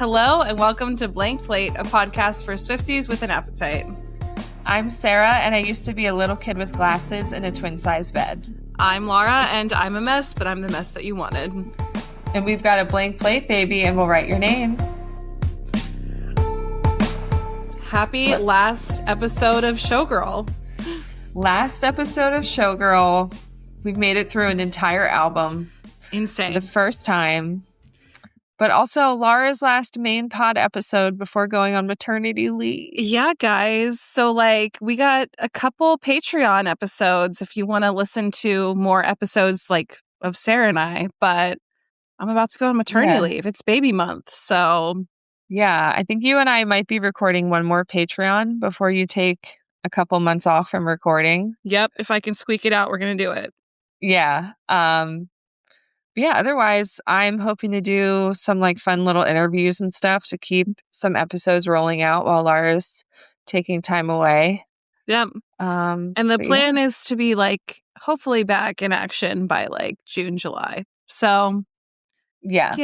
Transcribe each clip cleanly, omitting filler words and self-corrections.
Hello and welcome to Blank Plate, a podcast for Swifties with an appetite. I'm Sara, and I used to be a little kid with glasses in a twin-size bed. I'm Laura, and I'm a mess, but I'm the mess that you wanted. And we've got a blank plate, baby, and we'll write your name. Happy last episode of Showgirl. Last episode of Showgirl. We've made it through an entire album. Insane. For the first time. But also Laura's last main pod episode before going on maternity leave. Yeah, guys. So, we got a couple Patreon episodes if you want to listen to more episodes, of Sara and I. But I'm about to go on maternity leave. It's baby month, so... Yeah, I think you and I might be recording one more Patreon before you take a couple months off from recording. Yep, if I can squeak it out, we're going to do it. Yeah. Otherwise, I'm hoping to do some fun little interviews and stuff to keep some episodes rolling out while Laura's taking time away. Yep. And the plan is to be hopefully back in action by June, July. So, yeah.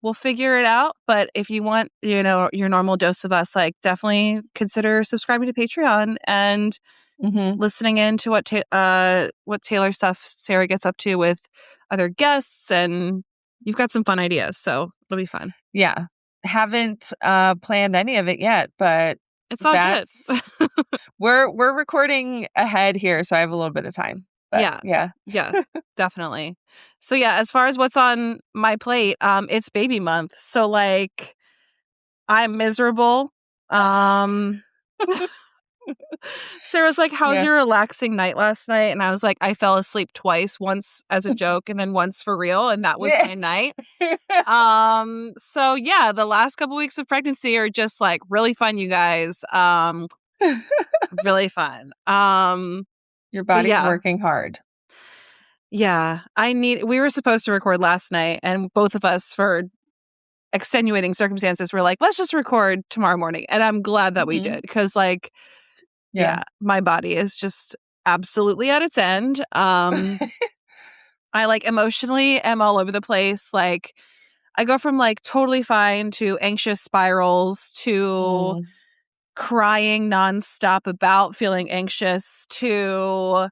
We'll figure it out. But if you want, your normal dose of us, definitely consider subscribing to Patreon and listening in to what Taylor stuff Sara gets up to with other guests, and you've got some fun ideas, so it'll be fun. Yeah. Haven't planned any of it yet, but it's all good. we're recording ahead here, so I have a little bit of time. But, yeah, definitely. So as far as what's on my plate, it's baby month, so I'm miserable. Sarah's like, how's your relaxing night last night? And I was like, I fell asleep twice, once as a joke and then once for real. And that was my night. So the last couple weeks of pregnancy are just really fun, you guys. Really fun. Your body's working hard. Yeah. We were supposed to record last night, and both of us, for extenuating circumstances, were like, let's just record tomorrow morning. And I'm glad that we did, because my body is just absolutely at its end. I emotionally am all over the place. I go from totally fine to anxious spirals to crying nonstop about feeling anxious to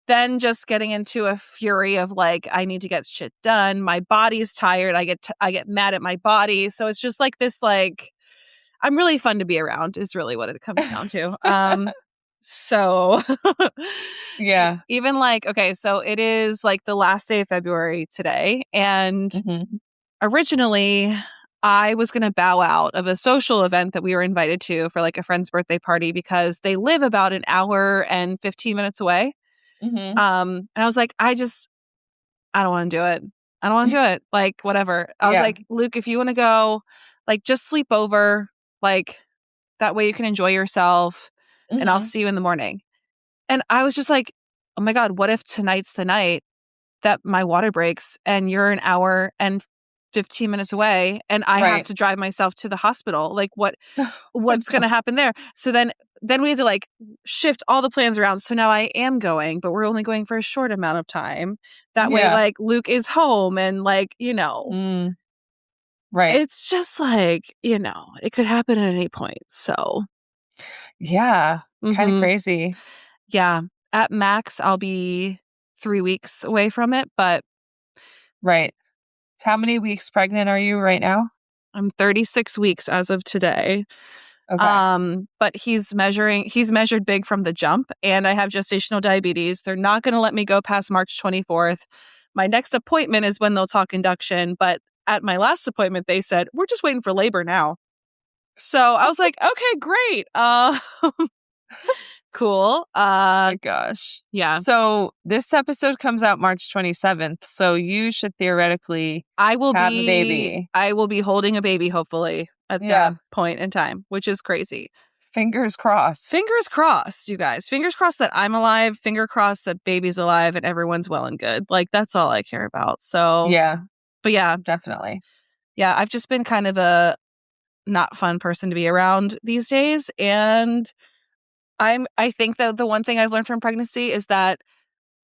then just getting into a fury of I need to get shit done. My body's tired. I get mad at my body. So it's just this I'm really fun to be around is really what it comes down to. So yeah. Even so it is the last day of February today. And originally I was going to bow out of a social event that we were invited to for a friend's birthday party because they live about an hour and 15 minutes away. And I was like, I don't want to do it. I don't want to do it. Whatever. I was like, Luke, if you want to go, just sleep over, that way you can enjoy yourself. And I'll see you in the morning. And I was just like, oh my God, what if tonight's the night that my water breaks and you're an hour and 15 minutes away and I have to drive myself to the hospital? What's going to happen there? So then we had to shift all the plans around. So now I am going, but we're only going for a short amount of time. That way, Luke is home and Right. It's just it could happen at any point. So yeah, kind of crazy. Yeah. At max, I'll be 3 weeks away from it, but... Right. So how many weeks pregnant are you right now? I'm 36 weeks as of today. Okay. But he's measured big from the jump, and I have gestational diabetes. They're not going to let me go past March 24th. My next appointment is when they'll talk induction, but at my last appointment, they said, we're just waiting for labor now. So I was like, okay, great. Cool. Oh my gosh. Yeah. So this episode comes out March 27th. So you should theoretically have a baby. I will be holding a baby, hopefully, at that point in time, which is crazy. Fingers crossed. Fingers crossed, you guys. Fingers crossed that I'm alive. Finger crossed that baby's alive and everyone's well and good. That's all I care about. So yeah. But yeah. Definitely. Yeah, I've just been kind of a not fun person to be around these days. And I think that the one thing I've learned from pregnancy is that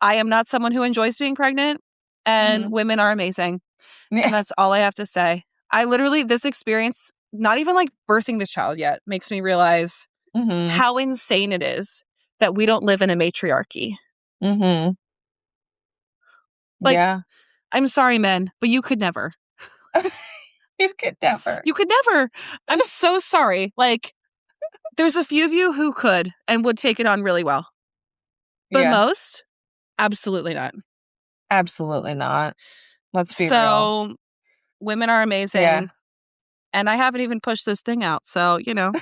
I am not someone who enjoys being pregnant, and women are amazing. And that's all I have to say. This experience not even like birthing the child yet makes me realize Mm-hmm. how insane it is that we don't live in a matriarchy. Mm-hmm. Like, yeah. I'm sorry, men, but you could never. You could never. You could never. I'm so sorry. Like, there's a few of you who could and would take it on really well. But most, absolutely not. Absolutely not. Let's be real. So, women are amazing. Yeah. And I haven't even pushed this thing out. So, you know.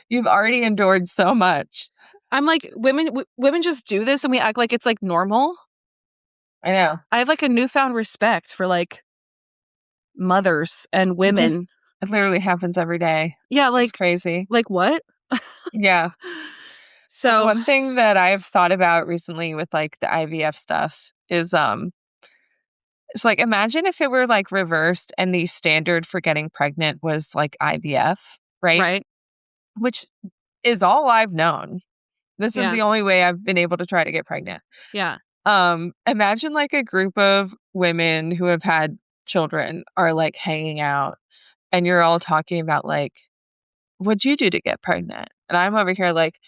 You've already endured so much. I'm like, women just do this and we act like it's like normal. I know. I have like a newfound respect for like mothers and women. It literally happens every day. Yeah, like it's crazy. Like what? Yeah. So one thing that I've thought about recently with like the IVF stuff is it's like, imagine if it were like reversed and the standard for getting pregnant was like IVF, right? Right. Which is all I've known. This Yeah. is the only way I've been able to try to get pregnant. Yeah. Imagine like a group of women who have had children are like hanging out and you're all talking about like, what'd you do to get pregnant? And I'm over here like,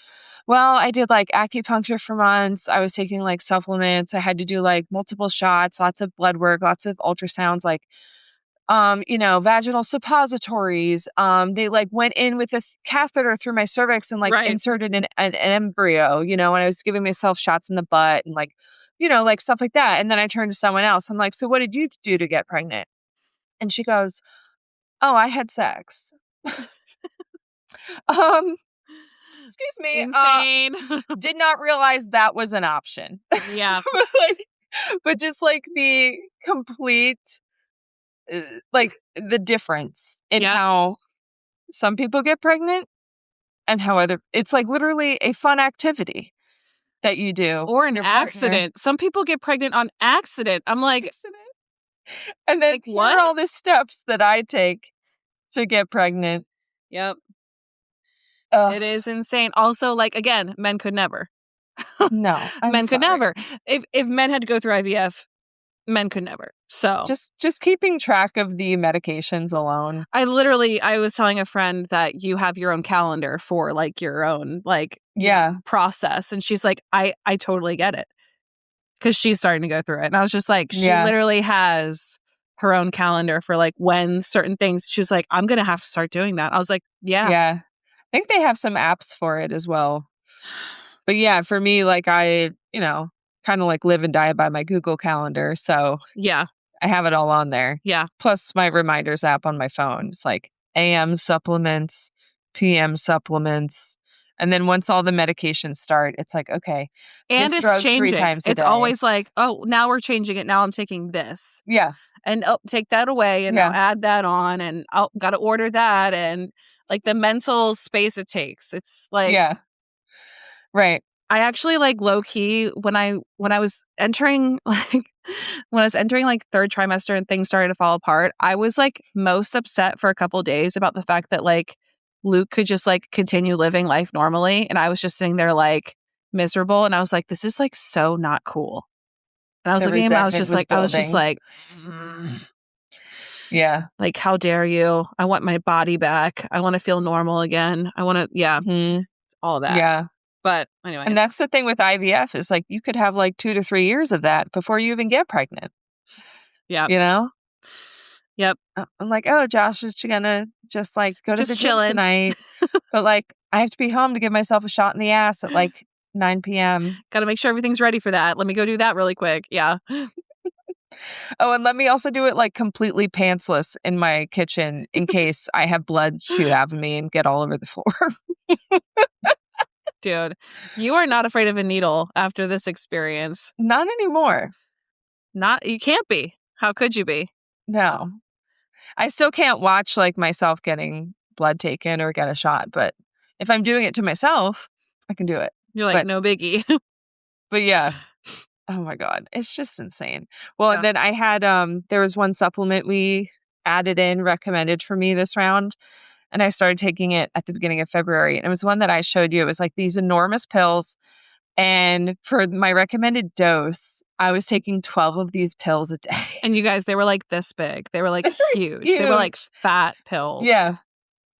well, I did like acupuncture for months. I was taking like supplements. I had to do like multiple shots, lots of blood work, lots of ultrasounds, like, vaginal suppositories. They like went in with a catheter through my cervix and like inserted an embryo, and I was giving myself shots in the butt and like, like stuff like that. And then I turned to someone else. I'm like, so what did you do to get pregnant? And she goes, oh, I had sex. Excuse me. Insane. Did not realize that was an option. Yeah. but just like the complete, like the difference in how some people get pregnant and how it's like literally a fun activity that you do. Or an accident. Some people get pregnant on accident. I'm like, and then like, here are all the steps that I take to get pregnant. Yep. It is insane. Also, like, again, men could never. No, men could never. If men had to go through IVF, men could never. So just keeping track of the medications alone. I was telling a friend that you have your own calendar for like your own like process, and she's like, I totally get it, because she's starting to go through it, and I was just like, she literally has her own calendar for like when certain things. She was like, I'm gonna have to start doing that. I was like, yeah. I think they have some apps for it as well. But yeah, for me, like I, kind of like live and die by my Google Calendar. So yeah, I have it all on there. Yeah. Plus my reminders app on my phone. It's like AM supplements, PM supplements. And then once all the medications start, it's like, okay. And it's changing. 3 times a day. Always like, oh, now we're changing it. Now I'm taking this. Yeah. And take that away and I'll add that on and I'll got to order that. And like the mental space it takes. It's like, right. I actually like low key when I was entering like third trimester and things started to fall apart, I was like most upset for a couple days about the fact that like Luke could just like continue living life normally. And I was just sitting there like miserable. And I was like, this is like so not cool. And I was looking at him, I was just like, yeah. Like, how dare you? I want my body back. I want to feel normal again. I want to, all that. Yeah. But anyway. And that's the thing with IVF is like you could have like 2 to 3 years of that before you even get pregnant. Yeah. Yep. I'm like, oh, Josh is gonna just like go to the gym tonight. But like I have to be home to give myself a shot in the ass at like 9 p.m. Got to make sure everything's ready for that. Let me go do that really quick. Yeah. Oh, and let me also do it like completely pantsless in my kitchen in case I have blood shoot out of me and get all over the floor. Dude, you are not afraid of a needle after this experience. Not anymore. You can't be. How could you be? No. I still can't watch like myself getting blood taken or get a shot, but if I'm doing it to myself, I can do it. You're like, no biggie. But yeah. Oh my God. It's just insane. Well, and then I had, there was one supplement we added in, recommended for me this round. And I started taking it at the beginning of February. And it was one that I showed you. It was like these enormous pills. And for my recommended dose, I was taking 12 of these pills a day. And you guys, they were like this big. They were like huge. They were like fat pills. Yeah.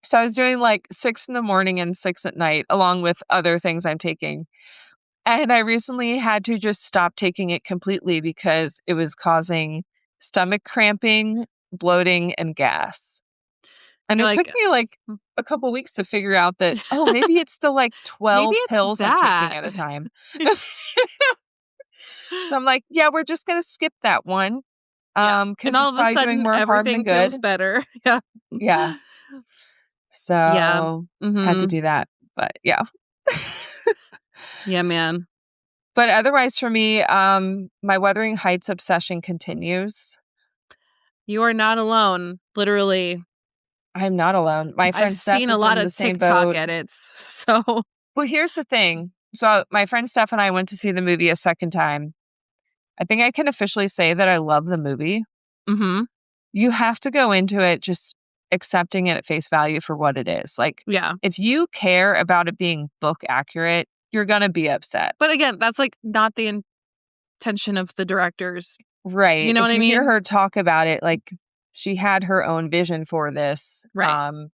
So I was doing like 6 in the morning and 6 at night, along with other things I'm taking. And I recently had to just stop taking it completely because it was causing stomach cramping, bloating, and gas. And it took me like a couple weeks to figure out that, oh, maybe it's the like 12 pills I'm taking at a time. So I'm like, yeah, we're just going to skip that one. Because and all of a sudden, everything feels better. Yeah. Yeah. So had to do that. But yeah. Yeah, man. But otherwise for me, my Wuthering Heights obsession continues. You are not alone, literally. I'm not alone. My friend Steph I've seen a lot of TikTok edits. So, well, here's the thing. So my friend Steph and I went to see the movie a second time. I think I can officially say that I love the movie. Mm-hmm. You have to go into it just accepting it at face value for what it is. Like, if you care about it being book accurate, you're going to be upset. But again, that's like not the intention of the directors. Right. You know what I mean? If you hear her talk about it, like she had her own vision for this. Right.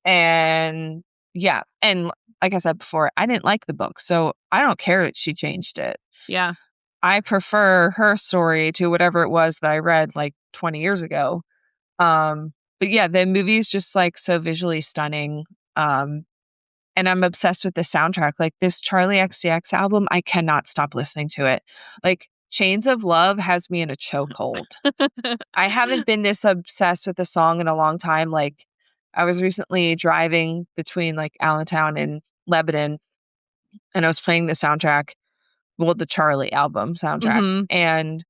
And yeah. And like I said before, I didn't like the book. So I don't care that she changed it. Yeah. I prefer her story to whatever it was that I read like 20 years ago. But yeah, the movie's just like so visually stunning. And I'm obsessed with the soundtrack. Like this Charlie XCX album, I cannot stop listening to it. Like Chains of Love has me in a chokehold. I haven't been this obsessed with a song in a long time. Like I was recently driving between like Allentown and Lebanon, and I was playing the soundtrack. Well, the Charlie album soundtrack, and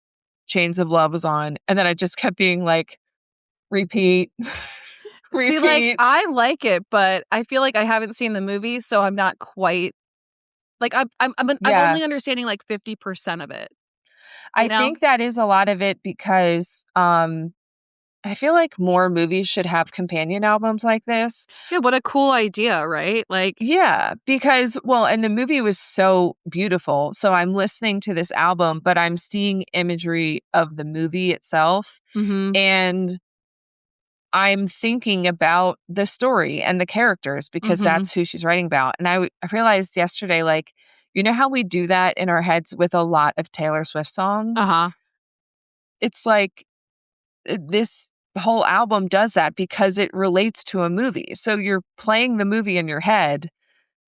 Chains of Love was on. And then I just kept being like, repeat. See, like, I like it, but I feel like I haven't seen the movie, so I'm not quite like I'm only understanding like 50% of it. I think that is a lot of it because I feel like more movies should have companion albums like this. Yeah, what a cool idea, right? Like, yeah, because and the movie was so beautiful. So I'm listening to this album, but I'm seeing imagery of the movie itself, and I'm thinking about the story and the characters because that's who she's writing about. And I realized yesterday, like, you know how we do that in our heads with a lot of Taylor Swift songs? It's like this whole album does that because it relates to a movie. So you're playing the movie in your head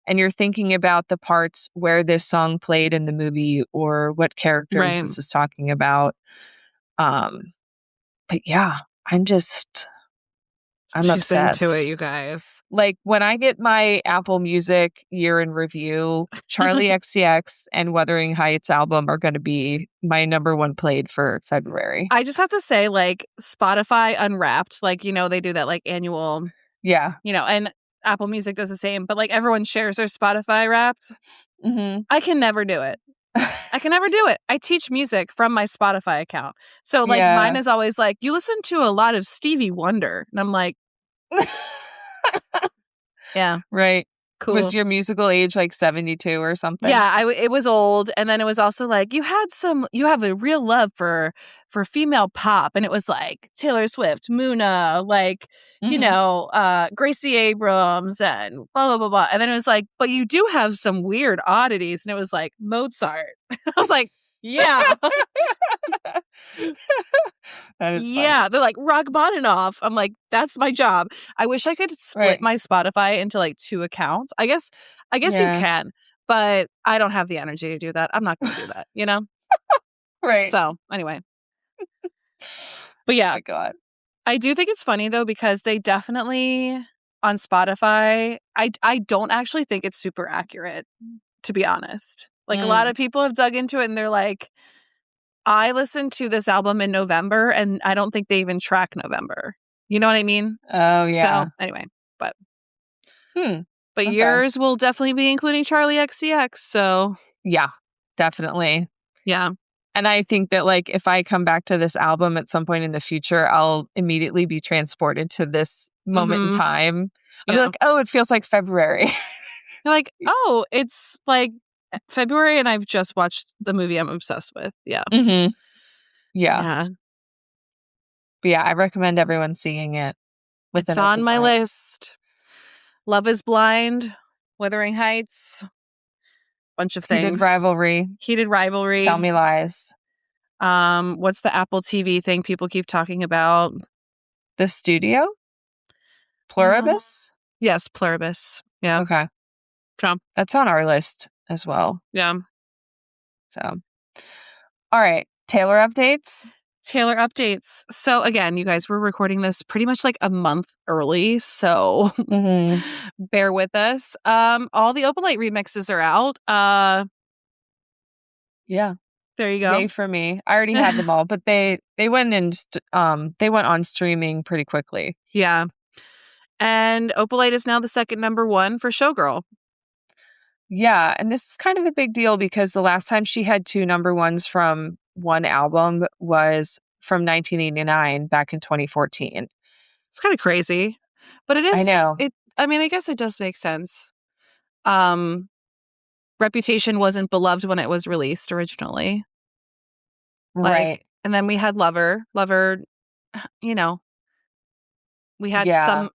and you're thinking about the parts where this song played in the movie or what characters this is talking about. But yeah, I'm She's obsessed. into it, you guys. Like when I get my Apple Music year in review, Charlie XCX and Wuthering Heights album are going to be my number one played for February. I just have to say, like Spotify Unwrapped, like, they do that like annual, and Apple Music does the same, but like everyone shares their Spotify Wrapped. I can never do it. I can never do it. I teach music from my Spotify account. So like mine is always like, you listen to a lot of Stevie Wonder. And I'm like, yeah. Right. Cool. Was your musical age like 72 or something? Yeah, it was old. And then it was also like, you have a real love for female pop. And it was like Taylor Swift, Muna, like, Gracie Abrams and blah, blah, blah, blah. And then it was like, but you do have some weird oddities. And it was like Mozart. I was like, yeah. That is funny. Yeah, they're like Rachmaninoff. I'm like, that's my job. I wish I could split my Spotify into like 2 accounts. I guess you can, but I don't have the energy to do that. I'm not going to do that, Right. So anyway, but yeah, oh my God. I do think it's funny though because they definitely on Spotify. I don't actually think it's super accurate, to be honest. Like a lot of people have dug into it and they're like, I listened to this album in November and I don't think they even track November. You know what I mean? Oh, yeah. So anyway, but yours will definitely be including Charlie XCX. So yeah, definitely. Yeah. And I think that like if I come back to this album at some point in the future, I'll immediately be transported to this moment in time. I'll be like, oh, it feels like February. You're like, oh, it's like February, and I've just watched the movie I'm obsessed with. Yeah. Mm-hmm. Yeah. Yeah. But yeah, I recommend everyone seeing it with It's an on open my mind. list. Love is Blind, Wuthering Heights, bunch of Heated things. Rivalry, Heated Rivalry. Tell Me Lies. What's the Apple TV thing people keep talking about? The Studio? Pluribus? Yes, Pluribus. Yeah. Okay. Trump. That's on our list as well. Yeah. So, all right. Taylor updates? Taylor updates. So again, you guys, we're recording this pretty much like a month early, so bear with us. All the Open Light remixes are out. Yeah. There you go. Yay for me. I already had them all, but they went they went on streaming pretty quickly. Yeah. And Open Light is now the second number one for Showgirl. Yeah, and this is kind of a big deal because the last time she had two number ones from one album was from 1989 back in 2014. It's kind of crazy, but it is. I know. I mean, I guess it does make sense. Reputation wasn't beloved when it was released originally. Right. And then we had Lover. Lover, you know, we had some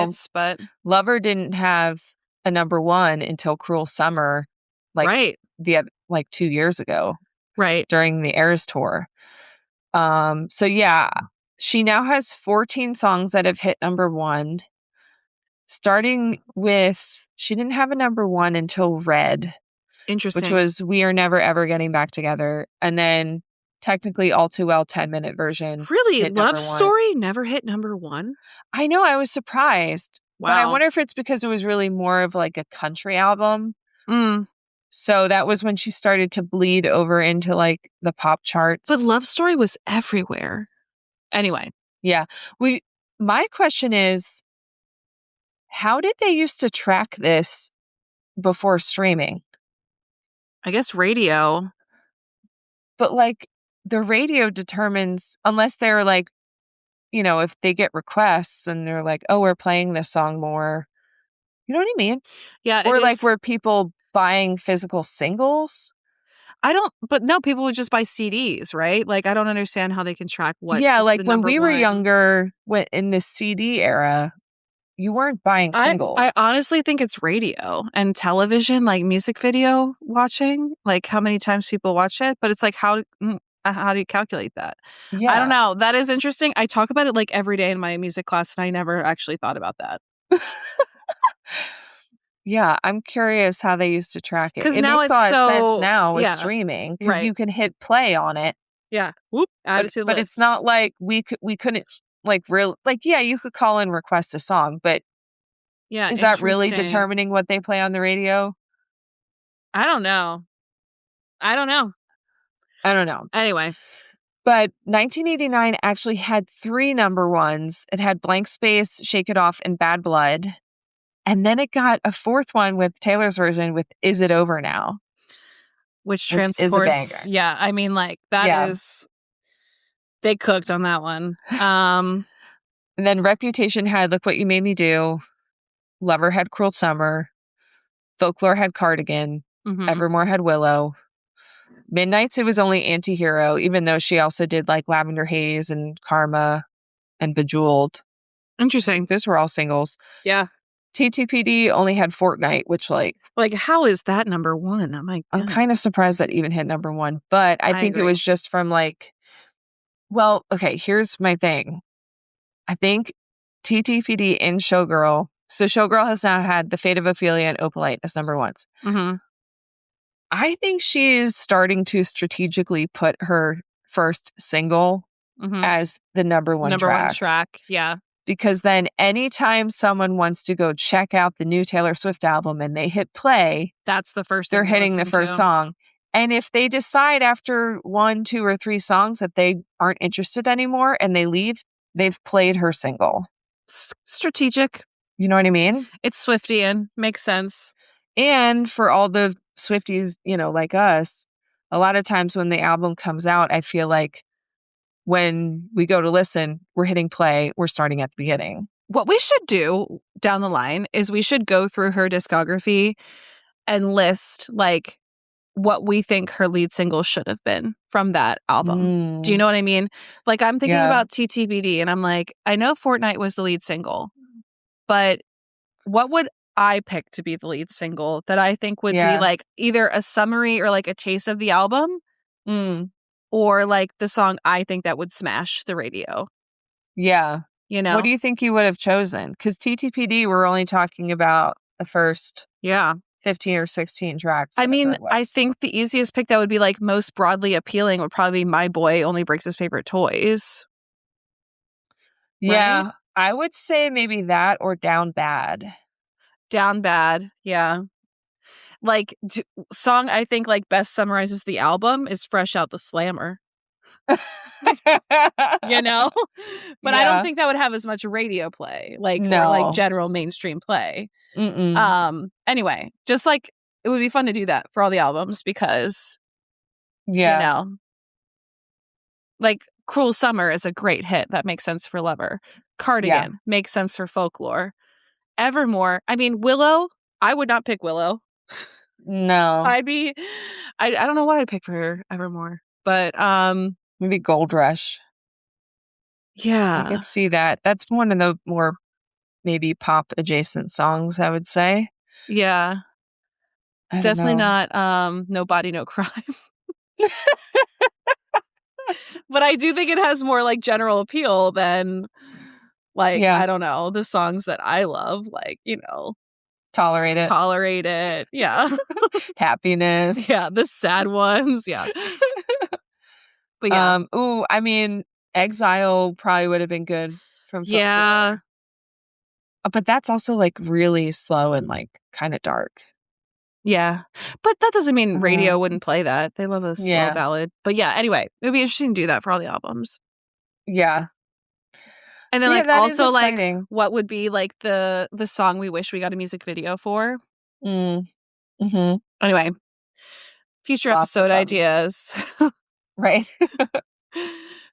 hits, but Lover didn't have a number one until Cruel Summer, like 2 years ago. Right. During the Eras tour. So yeah, she now has 14 songs that have hit number one. Starting with, she didn't have a number one until Red. Interesting. Which was We Are Never Ever Getting Back Together. And then technically All Too Well 10-minute version. Really? Love Story never hit number one? I know, I was surprised. Wow. But I wonder if it's because it was really more of like a country album. So that was when she started to bleed over into like the pop charts. But Love Story was everywhere. Anyway. Yeah. My question is, how did they used to track this before streaming? I guess radio. But like the radio determines, unless they're like, you know, if they get requests and they're like, oh, we're playing this song more. You know what I mean? Yeah. Or like where people buying physical singles. But no, people would just buy CDs, right? Like, I don't understand how they can track what. Yeah, like when we were younger, in the CD era, you weren't buying singles. I honestly think it's radio and television, like music video watching, like how many times people watch it. But it's like, how do you calculate that? Yeah. I don't know. That is interesting. I talk about it like every day in my music class, and I never actually thought about that. Yeah, I'm curious how they used to track it. Because now makes a lot of sense now with streaming, because you can hit play on it. Yeah. Whoop. Add it to the list. It's not like we couldn't like real like you could call and request a song, but is that really determining what they play on the radio? I don't know. Anyway. But 1989 actually had 3 number ones. It had Blank Space, Shake It Off, and Bad Blood. And then it got a 4th one with Taylor's version with Is It Over Now? Which transports. Is a banger. Yeah, I mean, like, that is. They cooked on that one. And then Reputation had Look What You Made Me Do. Lover had Cruel Summer. Folklore had Cardigan. Evermore had Willow. Midnights, it was only Antihero, even though she also did like Lavender Haze and Karma and Bejeweled. Interesting. Those were all singles. Yeah. TTPD only had Fortnite, which like how is that number one? Oh my God. I'm kind of surprised that even hit number one, but I think agree. It was just from like, well, okay, here's my thing. I think TTPD and Showgirl. So Showgirl has now had The Fate of Ophelia and Opalite as number ones. I think she is starting to strategically put her first single as the number one track. Yeah. Because then anytime someone wants to go check out the new Taylor Swift album and they hit play, that's the first they're hitting the first song. And if they decide after 1, 2, or 3 songs that they aren't interested anymore and they leave, they've played her single. Strategic. You know what I mean? It's Swiftian. Makes sense. And for all the Swifties, you know, like us, a lot of times when the album comes out, I feel like when we go to listen, we're hitting play, we're starting at the beginning. What we should do down the line is we should go through her discography and list like what we think her lead single should have been from that album. Do you know what I mean? Like, I'm thinking about TTBD, and I'm like, I know Fortnite was the lead single, but what would I pick to be the lead single that I think would be like either a summary or like a taste of the album, or like the song I think that would smash the radio? Yeah. You know? What do you think you would have chosen? Because TTPD, we're only talking about the first 15 or 16 tracks. I mean, I think the easiest pick that would be like most broadly appealing would probably be My Boy Only Breaks His Favorite Toys. Yeah. Right? I would say maybe that or Down Bad. Down Bad. Yeah. Like, song I think like best summarizes the album is Fresh Out the Slammer. You know? But I don't think that would have as much radio play, like, or like general mainstream play. Anyway, just like it would be fun to do that for all the albums because, you know, like Cruel Summer is a great hit. That makes sense for Lover. Cardigan makes sense for Folklore. Evermore. I mean, Willow. I would not pick Willow. No. I don't know what I'd pick for Evermore, but maybe Gold Rush. Yeah. I could see that. That's one of the more maybe pop adjacent songs, I would say. Yeah. Definitely not No Body, No Crime. But I do think it has more like general appeal than like, I don't know, the songs that I love, like, you know, Tolerate It. Yeah. Happiness. Yeah. The sad ones. Yeah. But yeah. I mean, Exile probably would have been good from Folklore. Yeah. But that's also like really slow and like kind of dark. Yeah. But that doesn't mean radio wouldn't play that. They love a slow ballad. But yeah, anyway, it would be interesting to do that for all the albums. Yeah. And then like also like what would be like the song we wish we got a music video for? Anyway, future episode ideas. Right.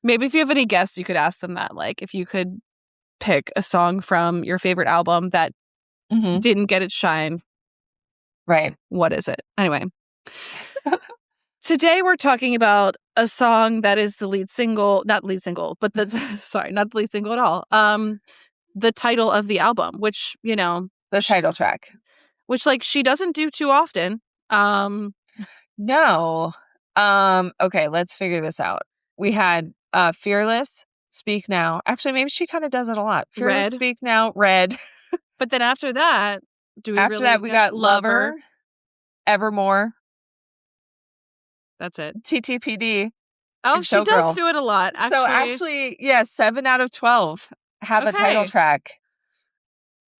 Maybe if you have any guests, you could ask them that. Like if you could pick a song from your favorite album that didn't get its shine. Right. What is it? Anyway. Today we're talking about a song that is the lead single, not lead single, but not the lead single at all. The title of the album, which, you know, the title track, which like she doesn't do too often. No. Okay, let's figure this out. We had Fearless, Speak Now. Actually, maybe she kind of does it a lot. Fearless, Red. Speak Now, Red. But then after that, we got Lover, Evermore. That's it. TTPD. Oh, she does do it a lot. Actually, 7 out of 12 have a title track.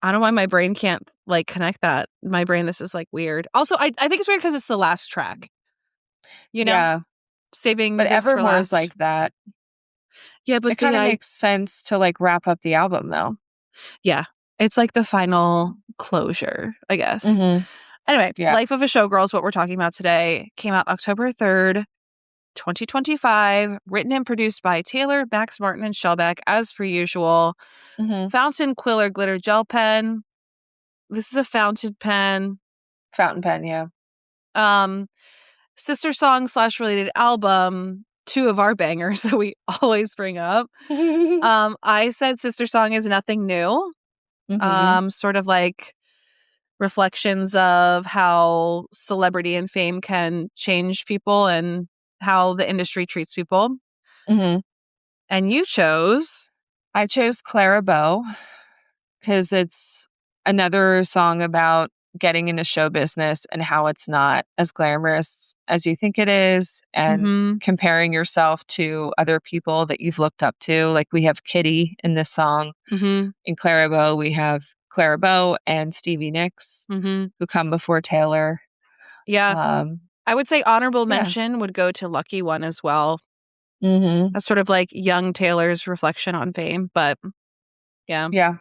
I don't know why my brain can't like connect that. My brain, this is like weird. Also, I think it's weird because it's the last track. You know, saving. But Evermore is like that. Yeah, but it kind of makes sense to like wrap up the album, though. Yeah, it's like the final closure, I guess. Anyway, Life of a Showgirl is what we're talking about today. Came out October 3rd, 2025. Written and produced by Taylor, Max Martin, and Shellback, as per usual. Fountain Quill or Glitter Gel Pen. This is a fountain pen. Fountain pen, yeah. Sister song / related album. 2 of our bangers that we always bring up. I said Sister Song is Nothing New. Sort of like reflections of how celebrity and fame can change people and how the industry treats people. And you chose? I chose Clara Bow because it's another song about getting into show business and how it's not as glamorous as you think it is, and comparing yourself to other people that you've looked up to. Like we have Kitty in this song. In Clara Bow, we have Clara Bow and Stevie Nicks, who come before Taylor. Yeah. I would say honorable mention would go to Lucky One as well. That's sort of like young Taylor's reflection on fame, but yeah. Yeah.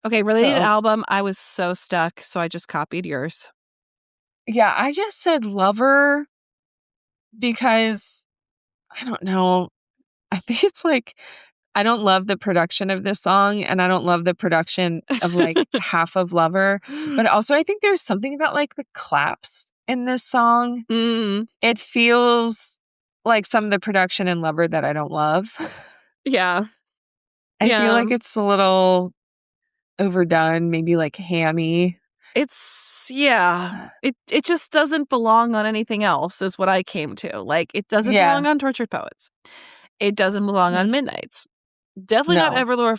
Okay, related album. I was so stuck, so I just copied yours. Yeah, I just said Lover because, I don't know, I think it's like, I don't love the production of this song, and I don't love the production of like half of Lover, but also I think there's something about like the claps in this song. It feels like some of the production in Lover that I don't love. Yeah. I feel like it's a little overdone, maybe like hammy. It's it just doesn't belong on anything else is what I came to. Like, it doesn't belong on Tortured Poets. It doesn't belong on Midnights. Definitely not Evermore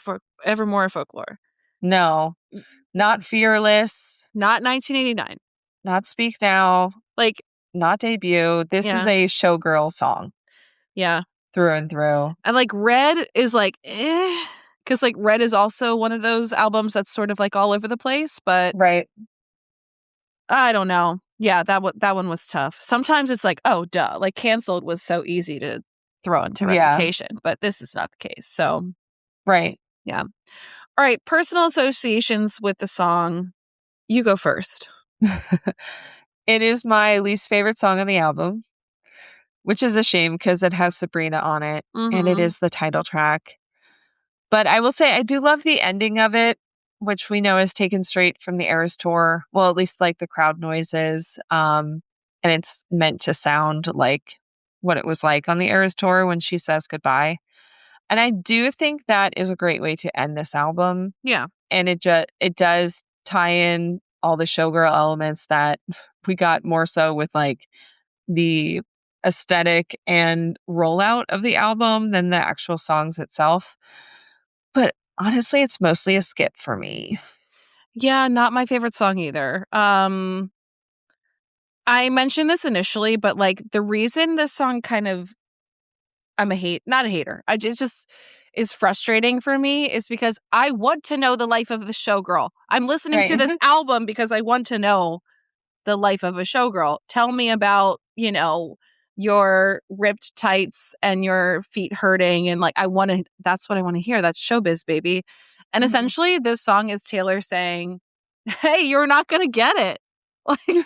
or Folklore. No. Not Fearless. Not 1989. Not Speak Now. Like, not Debut. This is a showgirl song. Yeah. Through and through. And like Red is like, because like Red is also one of those albums that's sort of like all over the place, but right. I don't know. Yeah, that one was tough. Sometimes it's like, oh, duh. Like Canceled was so easy to throw into Reputation, but this is not the case. So, right. Yeah. All right. Personal associations with the song. You go first. It is my least favorite song on the album, which is a shame because it has Sabrina on it and it is the title track. But I will say I do love the ending of it, which we know is taken straight from the Eras tour. Well, at least like the crowd noises. And it's meant to sound like what it was like on the Eras tour when she says goodbye. And I do think that is a great way to end this album. Yeah. And it does tie in all the showgirl elements that we got more so with like the aesthetic and rollout of the album than the actual songs itself. But honestly, it's mostly a skip for me. Yeah, not my favorite song either. I mentioned this initially, but like the reason this song kind of not a hater. It just is frustrating for me is because I want to know the life of the showgirl. I'm listening to this album because I want to know the life of a showgirl. Tell me about, your ripped tights and your feet hurting. And like, that's what I want to hear. That's showbiz, baby. And essentially this song is Taylor saying, hey, you're not going to get it. Like,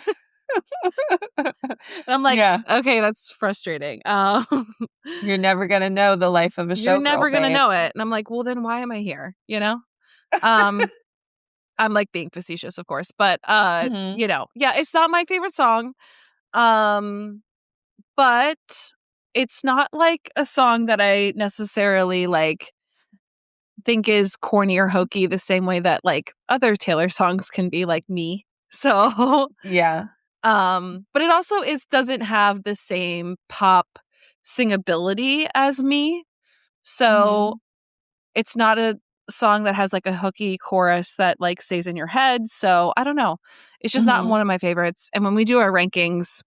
and I'm like, okay, that's frustrating. You're never going to know the life of a showgirl. You're never going to know it. And I'm like, well, then why am I here? I'm like being facetious, of course, but yeah, it's not my favorite song. But it's not like a song that I necessarily like think is corny or hokey the same way that like other Taylor songs can be, like Me. So yeah. But it also doesn't have the same pop singability as Me. So it's not a song that has like a hooky chorus that like stays in your head. So I don't know. It's just not one of my favorites. And when we do our rankings,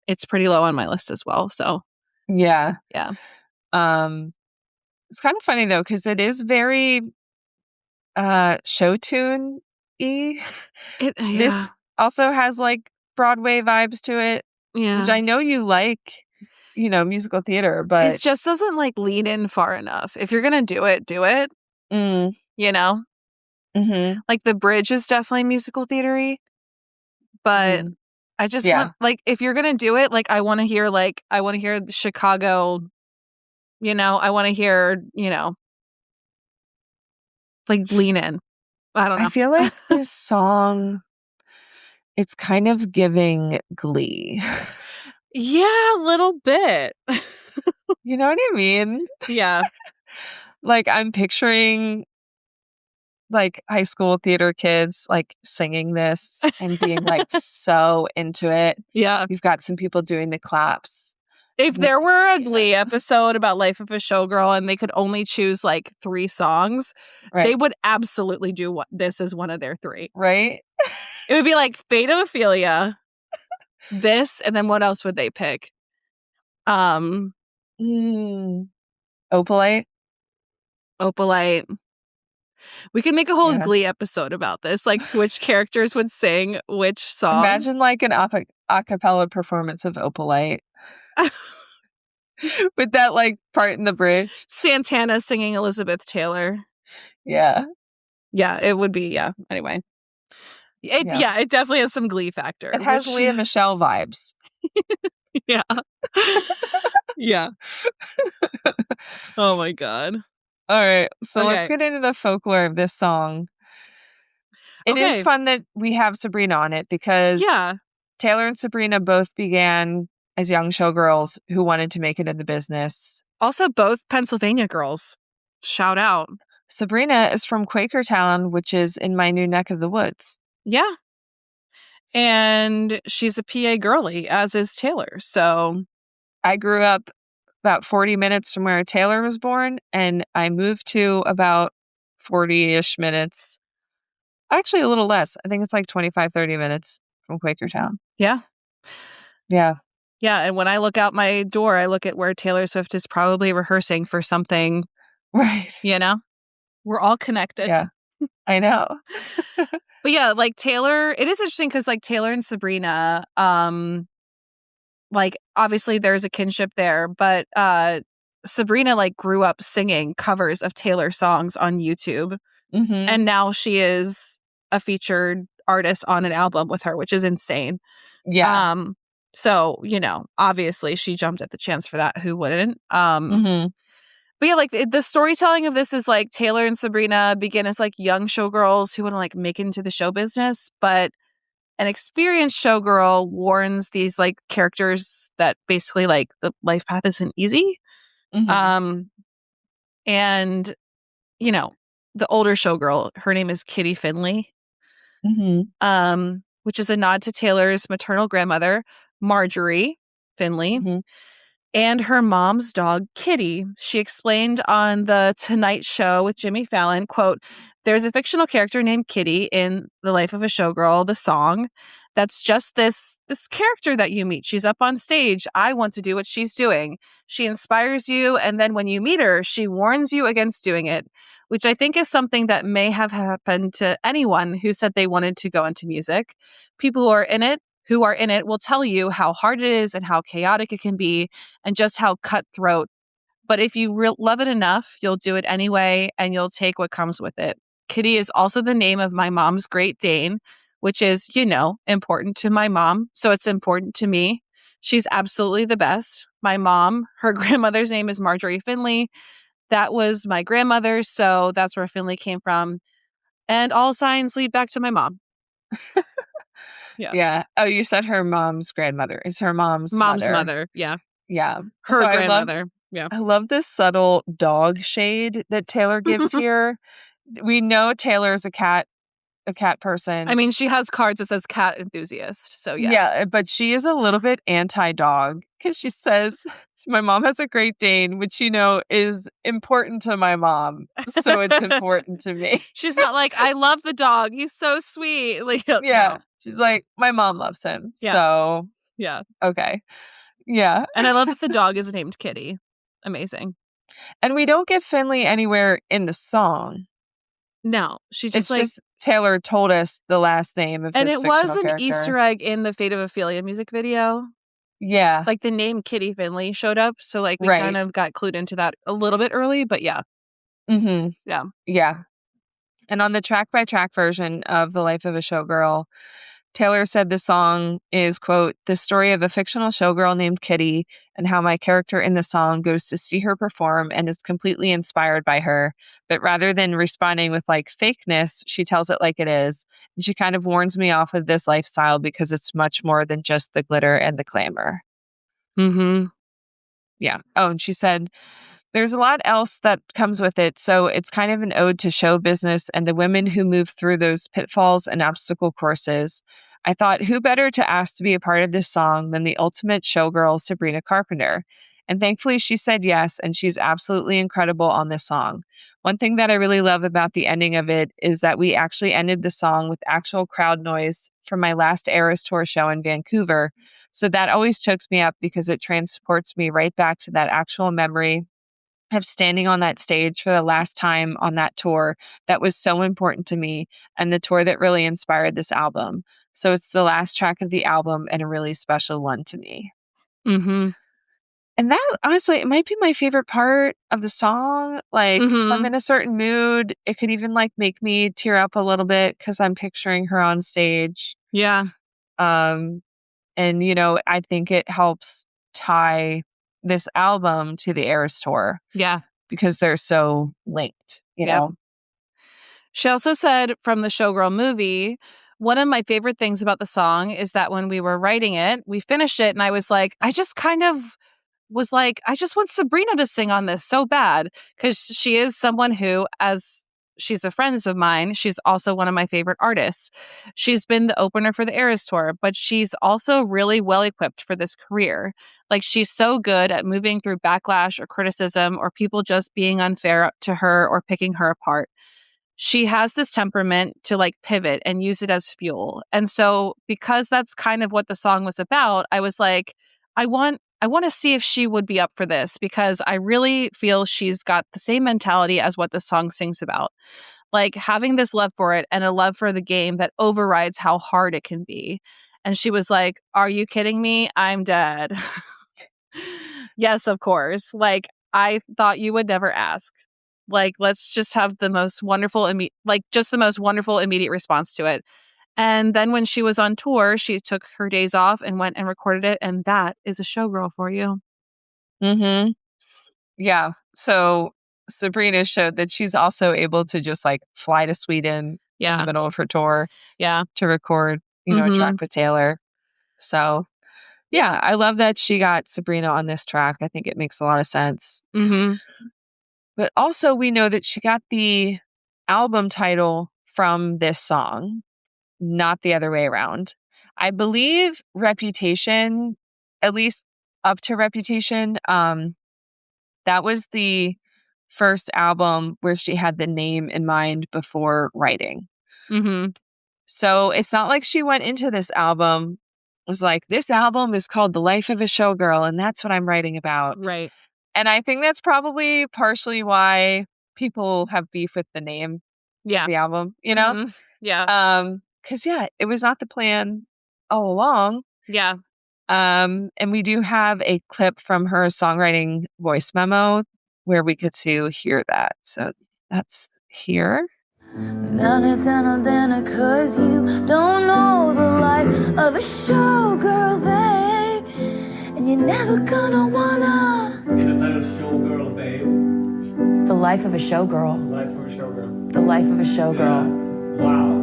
it's pretty low on my list as well. So yeah. Yeah. It's kind of funny though, because it is very show tune-y. This also has like Broadway vibes to it. Yeah. Which I know you like, musical theater, but it just doesn't like lean in far enough. If you're gonna do it, do it. Like the bridge is definitely musical theater-y. But I just want, like, if you're gonna do it, like I want to hear the Chicago, I want to hear, like lean in. I don't know. I feel like this song, it's kind of giving Glee. Yeah, a little bit. You know what I mean? Yeah. Like I'm picturing like high school theater kids like singing this and being like so into it. Yeah. You've got some people doing the claps. If there were a Glee episode about Life of a Showgirl and they could only choose like 3 songs, they would absolutely do this as one of their 3. Right? It would be like Fate of Ophelia, this, and then what else would they pick? Opalite. We could make a whole Glee episode about this, like which characters would sing which song. Imagine like an a cappella performance of Opalite. With that like part in the bridge. Santana singing Elizabeth Taylor. Yeah. Yeah, it would be, Anyway. It definitely has some Glee factor. It has Leah Michelle vibes. Yeah. Yeah. Oh my God. All right. So let's get into the folklore of this song. It is fun that we have Sabrina on it because Taylor and Sabrina both began as young showgirls who wanted to make it in the business. Also, both Pennsylvania girls. Shout out. Sabrina is from Quakertown, which is in my new neck of the woods. Yeah. And she's a PA girly, as is Taylor. So I grew up about 40 minutes from where Taylor was born, and I moved to about 40-ish minutes. Actually, a little less. I think it's like 25, 30 minutes from Quakertown. yeah. Yeah. Yeah. And when I look out my door, I look at where Taylor Swift is probably rehearsing for something. Right. You know? We're all connected. Yeah. I know. But yeah, like Taylor, it is interesting because like Taylor and Sabrina, like obviously there's a kinship there, but Sabrina like grew up singing covers of Taylor songs on YouTube. Mm-hmm. And now she is a featured artist on an album with her, which is insane. Yeah. So, you know, obviously she jumped at the chance for that. Who wouldn't? Mm-hmm. But yeah, like the storytelling of this is like Taylor and Sabrina begin as like young showgirls who want to like make it into the show business, but an experienced showgirl warns these like characters that basically like the life path isn't easy. Mm-hmm. And you know, the older showgirl, her name is Kitty Finley. Mm-hmm. Which is a nod to Taylor's maternal grandmother, Marjorie Finley. Mm-hmm. And her mom's dog, Kitty. She explained on the Tonight Show with Jimmy Fallon, quote, "There's a fictional character named Kitty in The Life of a Showgirl, the song. That's just this character that you meet. She's up on stage. I want to do what she's doing. She inspires you, and then when you meet her, she warns you against doing it," which I think is something that may have happened to anyone who said they wanted to go into music. People who are in it will tell you how hard it is and how chaotic it can be and just how cutthroat. But if you love it enough, you'll do it anyway and you'll take what comes with it. Kitty is also the name of my mom's Great Dane, which is, you know, important to my mom. So it's important to me. She's absolutely the best. My mom, her grandmother's name is Marjorie Finley. That was my grandmother. So that's where Finley came from. And all signs lead back to my mom. Yeah. Yeah. Oh, you said her mom's grandmother is her mom's mother. Yeah. Yeah. Her grandmother. I love this subtle dog shade that Taylor gives here. We know Taylor's a cat person. I mean, she has cards that says cat enthusiast. So yeah. Yeah, but she is a little bit anti-dog because she says, my mom has a Great Dane, which, you know, is important to my mom. So it's important to me. She's not like, I love the dog. He's so sweet. Like, yeah. No. She's like, my mom loves him. Yeah. So, yeah. Okay. Yeah. And I love that the dog is named Kitty. Amazing. And we don't get Finley anywhere in the song. No, It's just Taylor told us the last name of this fictional character. And it was an Easter egg in the Fate of Ophelia music video. Yeah. Like the name Kitty Finley showed up. So like we kind of got clued into that a little bit early, but yeah. Mm-hmm. Yeah. Yeah. And on the track-by-track version of The Life of a Showgirl, Taylor said the song is, quote, "the story of a fictional showgirl named Kitty and how my character in the song goes to see her perform and is completely inspired by her. But rather than responding with like fakeness, she tells it like it is. And she kind of warns me off of this lifestyle because it's much more than just the glitter and the glamour." Mm-hmm. Yeah. Oh, and she said, "There's a lot else that comes with it, so it's kind of an ode to show business and the women who move through those pitfalls and obstacle courses. I thought, who better to ask to be a part of this song than the ultimate showgirl, Sabrina Carpenter? And thankfully, she said yes, and she's absolutely incredible on this song. One thing that I really love about the ending of it is that we actually ended the song with actual crowd noise from my last Eras Tour show in Vancouver. So that always chokes me up because it transports me right back to that actual memory of standing on that stage for the last time on that tour that was so important to me and the tour that really inspired this album. So it's the last track of the album and a really special one to me." Mm-hmm. And that, honestly, it might be my favorite part of the song. Like, if I'm in a certain mood, it could even, like, make me tear up a little bit because I'm picturing her on stage. Yeah. And, you know, I think it helps tie this album to the Eras Tour. Yeah. Because they're so linked, you know? She also said from the Showgirl movie, one of my favorite things about the song is that when we were writing it, we finished it and I was like, I just want Sabrina to sing on this so bad, because she is someone who, as she's a friend of mine, she's also one of my favorite artists. She's been the opener for the Eras Tour, but she's also really well equipped for this career. Like, she's so good at moving through backlash or criticism or people just being unfair to her or picking her apart. She has this temperament to like pivot and use it as fuel. And so, because that's kind of what the song was about, I was like, I want to see if she would be up for this, because I really feel she's got the same mentality as what the song sings about. Like, having this love for it and a love for the game that overrides how hard it can be. And she was like, "Are you kidding me? I'm dead." Yes, of course. Like, I thought you would never ask. Like, let's just have the most wonderful, immediate response to it. And then when she was on tour, she took her days off and went and recorded it. And that is a showgirl for you. Mm-hmm. Yeah. So Sabrina showed that she's also able to just like fly to Sweden in the middle of her tour. Yeah. To record, a track with Taylor. So yeah, I love that she got Sabrina on this track. I think it makes a lot of sense. Mm-hmm. But also we know that she got the album title from this song, not the other way around. I believe Reputation, at least up to Reputation, that was the first album where she had the name in mind before writing. Mm-hmm. So it's not like she went into this album, was like, this album is called The Life of a Showgirl, and that's what I'm writing about. Right. And I think that's probably partially why people have beef with the name of the album, Mm-hmm. Yeah. Because, it was not the plan all along. Yeah. And we do have a clip from her songwriting voice memo where we get to hear that. So that's here. Cause you don't know the life of a showgirl, babe. And you're never gonna wanna. Is the title Showgirl, babe? The Life of a Showgirl. Life of a Showgirl. The Life of a Showgirl. Yeah. Wow.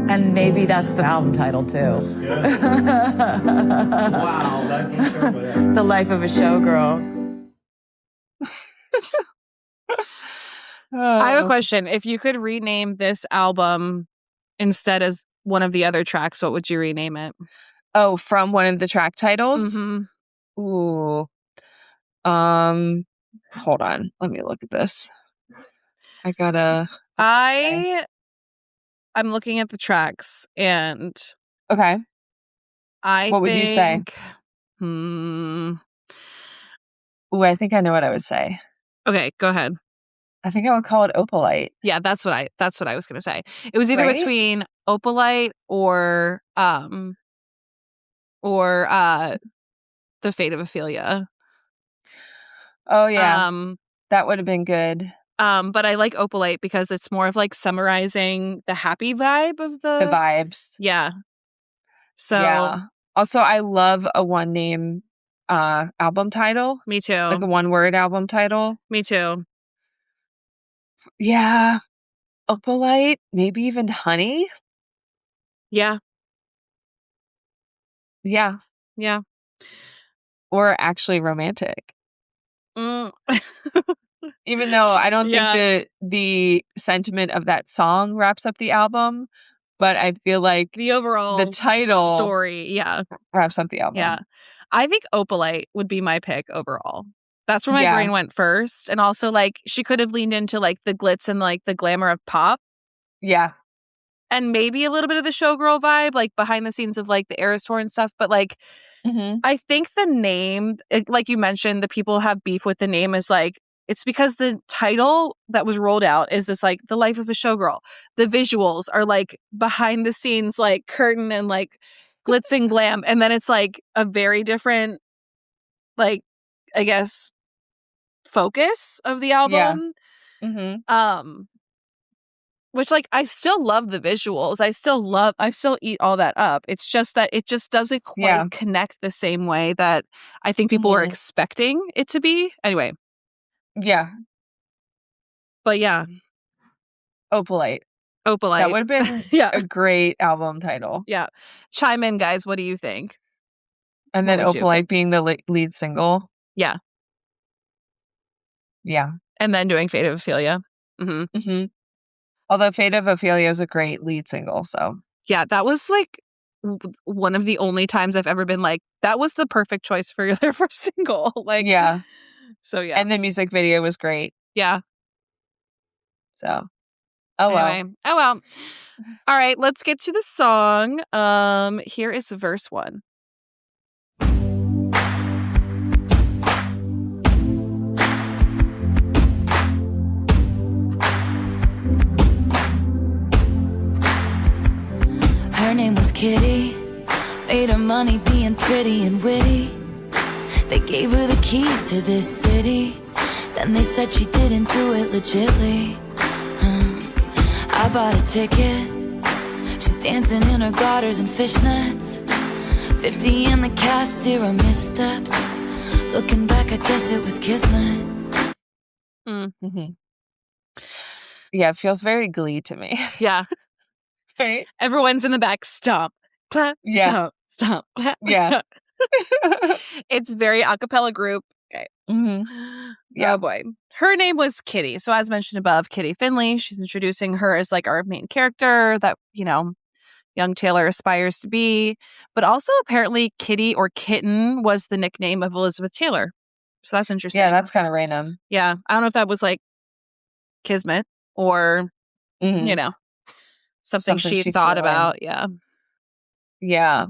And maybe that's the album title too. Yeah. Wow, Life of a Showgirl. Yeah. The Life of a Showgirl. I have a question. If you could rename this album instead as one of the other tracks, what would you rename it? Oh, from one of the track titles? Mm-hmm. Ooh. Hold on. Let me look at this. I'm looking at the tracks and okay. What would you say? Ooh, I think I know what I would say. Okay, go ahead. I think I would call it Opalite. Yeah, that's what I was gonna say. It was either between Opalite or The Fate of Ophelia. Oh yeah. That would have been good. But I like Opalite because it's more of like summarizing the happy vibe of the vibes. Yeah. So yeah. Also, I love a one name album title. Me too. Like a one word album title. Me too. Yeah. Opalite, maybe even Honey. Yeah. Yeah. Yeah. Or actually Romantic. Mm. Even though I don't think the sentiment of that song wraps up the album, but I feel like the overall the title story, wraps up the album. Yeah. I think Opalite would be my pick overall. That's where my brain went first. And also, like, she could have leaned into like the glitz and like the glamour of pop. Yeah. And maybe a little bit of the showgirl vibe, like behind the scenes of like the Eras Tour and stuff. But like, I think the name, like you mentioned, the people have beef with the name is like, it's because the title that was rolled out is this like The Life of a Showgirl. The visuals are like behind the scenes, like curtain and like glitz and glam. And then it's like a very different, like, I guess, focus of the album. Yeah. Which, like, I still love the visuals. I still eat all that up. It's just that it just doesn't quite connect the same way that I think people were expecting it to be. Anyway. Yeah. But yeah. Opalite. Opalite. That would have been a great album title. Yeah. Chime in, guys. What do you think? And then Opalite being the lead single. Yeah. Yeah. And then doing Fate of Ophelia. Mm-hmm. Mm-hmm. Although Fate of Ophelia is a great lead single, so. Yeah, that was like one of the only times I've ever been like, that was the perfect choice for their first single. Like, yeah. So, yeah. And the music video was great. Yeah. So, anyway. Well. All right, let's get to the song. Here is verse 1. Her name was Kitty, made her money being pretty and witty. They gave her the keys to this city, then they said she didn't do it legitly. I bought a ticket, she's dancing in her garters and fishnets. 50 in the cast, 0 missteps. Looking back, I guess it was kismet. Mm-hmm. Yeah, it feels very Glee to me. Yeah. Right? Everyone's in the back. Stomp, clap, stomp, clap. Yeah. It's very a cappella group. Okay. Mm-hmm. Yeah. Oh, boy. Her name was Kitty. So as mentioned above, Kitty Finley. She's introducing her as like our main character that, young Taylor aspires to be. But also apparently Kitty or Kitten was the nickname of Elizabeth Taylor. So that's interesting. Yeah, that's kind of random. Yeah. I don't know if that was like kismet or, something she thought about. Yeah. Yeah.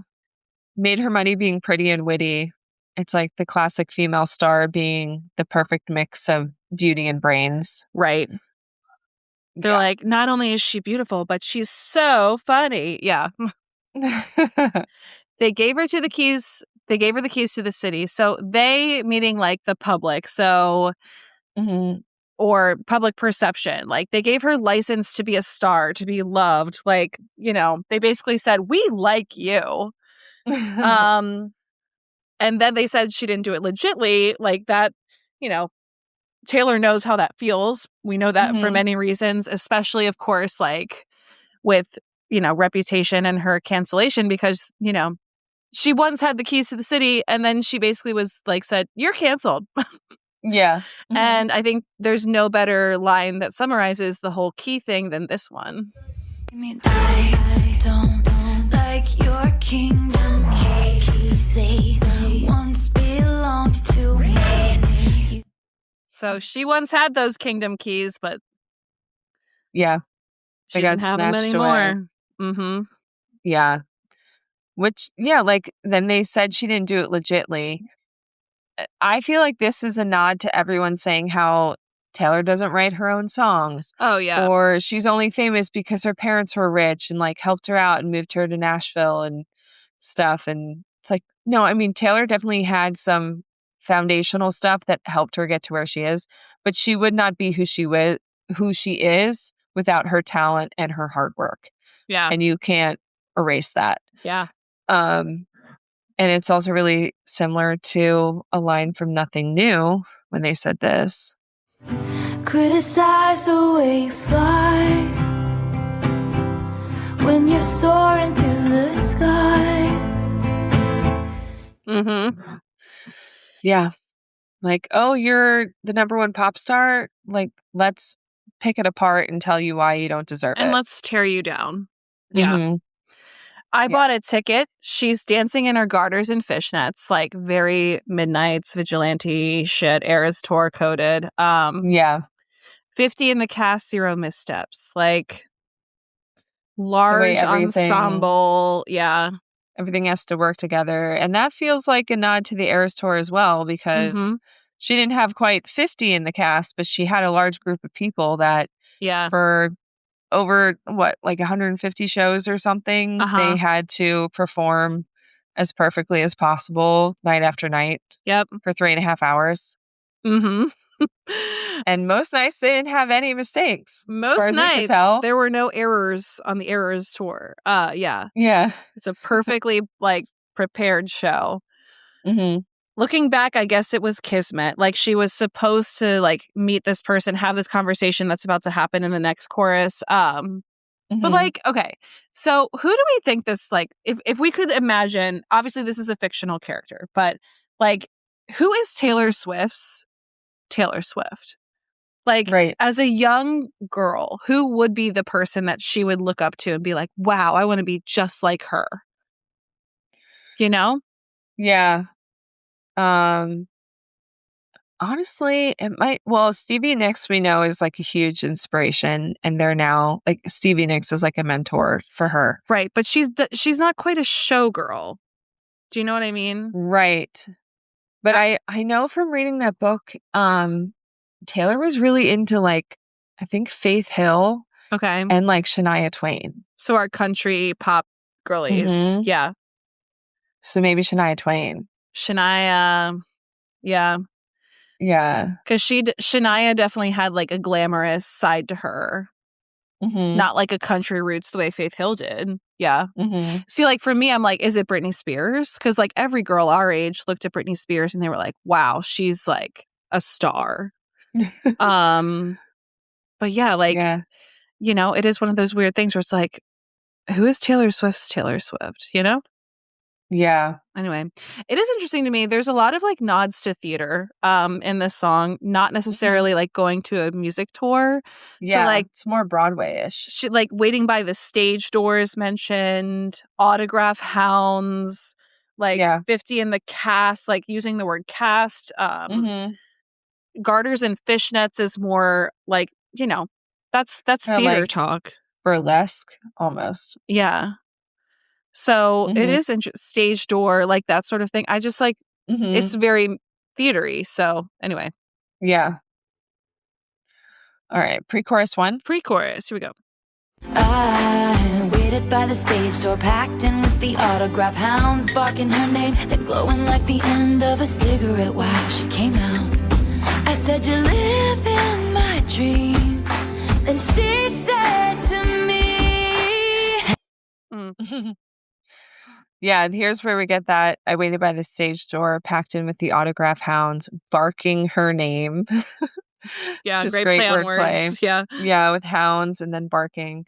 Made her money being pretty and witty. It's like the classic female star being the perfect mix of beauty and brains. Right. They're like, not only is she beautiful, but she's so funny. Yeah. They gave her the keys to the city. So they, meaning like the public. So, or public perception. Like they gave her license to be a star, to be loved. Like, they basically said, we like you. And then they said she didn't do it legitly. Like that, Taylor knows how that feels. We know that for many reasons, especially, of course, like with, reputation and her cancellation because, she once had the keys to the city and then she basically was like, said, you're canceled. Yeah. And I think there's no better line that summarizes the whole key thing than this one. I don't like your kingdom keys. They once belonged to me. So she once had those kingdom keys, but yeah, she doesn't have them anymore. Mm-hmm. Yeah. Which, like, then they said she didn't do it legitly. I feel like this is a nod to everyone saying how Taylor doesn't write her own songs. Oh, yeah. Or she's only famous because her parents were rich and, like, helped her out and moved her to Nashville and stuff. And it's like, no, I mean, Taylor definitely had some foundational stuff that helped her get to where she is, but she would not be who she is without her talent and her hard work. Yeah. And you can't erase that. Yeah. And it's also really similar to a line from Nothing New when they said this. Criticize the way you fly when you're soaring through the sky. Mm-hmm. Yeah. Like, oh, you're the number one pop star? Like, let's pick it apart and tell you why you don't deserve it. And let's tear you down. Yeah. I bought a ticket. She's dancing in her garters and fishnets, like very Midnight's vigilante shit, Eras Tour coded. 50 in the cast, 0 missteps. Like large ensemble. Yeah. Everything has to work together. And that feels like a nod to the Eras Tour as well, because she didn't have quite 50 in the cast, but she had a large group of people that for over, like 150 shows or something, they had to perform as perfectly as possible night after night. Yep. For 3.5 hours. Mm-hmm. And most nights they didn't have any mistakes. Most nights there were no errors on the Eras Tour. Yeah. It's a perfectly like prepared show. Looking back, I guess it was kismet. Like she was supposed to like meet this person, have this conversation that's about to happen in the next chorus. But like, okay, so who do we think this, like, if we could imagine, obviously this is a fictional character, but like, who is Taylor Swift's Taylor Swift? Like, Right. as a young girl, who would be the person that she would look up to and be like, wow, I want to be just like her? You know? Yeah. Honestly, it might. Well, Stevie Nicks we know is like a huge inspiration, and they're now like Stevie Nicks is like a mentor for her. Right. But she's not quite a showgirl. Do you know what I mean? Right. But I know from reading that book, Taylor was really into like, I think Faith Hill Okay. and like Shania Twain. So our country pop girlies. Mhm. Yeah. So maybe Shania Twain. Shania. Yeah. Yeah. Because Shania definitely had like a glamorous side to her. Mm-hmm. Not like a country roots the way Faith Hill did. Yeah. Mm-hmm. See, like for me, I'm like, is it Britney Spears? Because like every girl our age looked at Britney Spears and they were like, wow, she's like a star. But yeah, like, you know, it is one of those weird things where it's like, who is Taylor Swift's Taylor Swift, you know? Yeah. Anyway, it is interesting to me. There's a lot of like nods to theater in this song, not necessarily like going to a music tour. Yeah. So like it's more Broadway-ish. she like waiting by the stage doors mentioned, autograph hounds, like 50 in the cast, like using the word cast. Garters and fishnets is more like, you know, that's Kinda theater like talk. burlesque almost. Yeah. So it is stage door, like that sort of thing. I just like, it's very theatery. So anyway. Yeah. All right. Pre-chorus 1. Pre-chorus. Here we go. I waited by the stage door, packed in with the autograph hounds, barking her name, then glowing like the end of a cigarette. Wow, she came out. I said, you live in my dream. Then she said to me. Yeah, here's where we get that. I waited by the stage door, packed in with the autograph hounds, barking her name. Yeah, just great play on words. Yeah. Yeah, with hounds and then barking.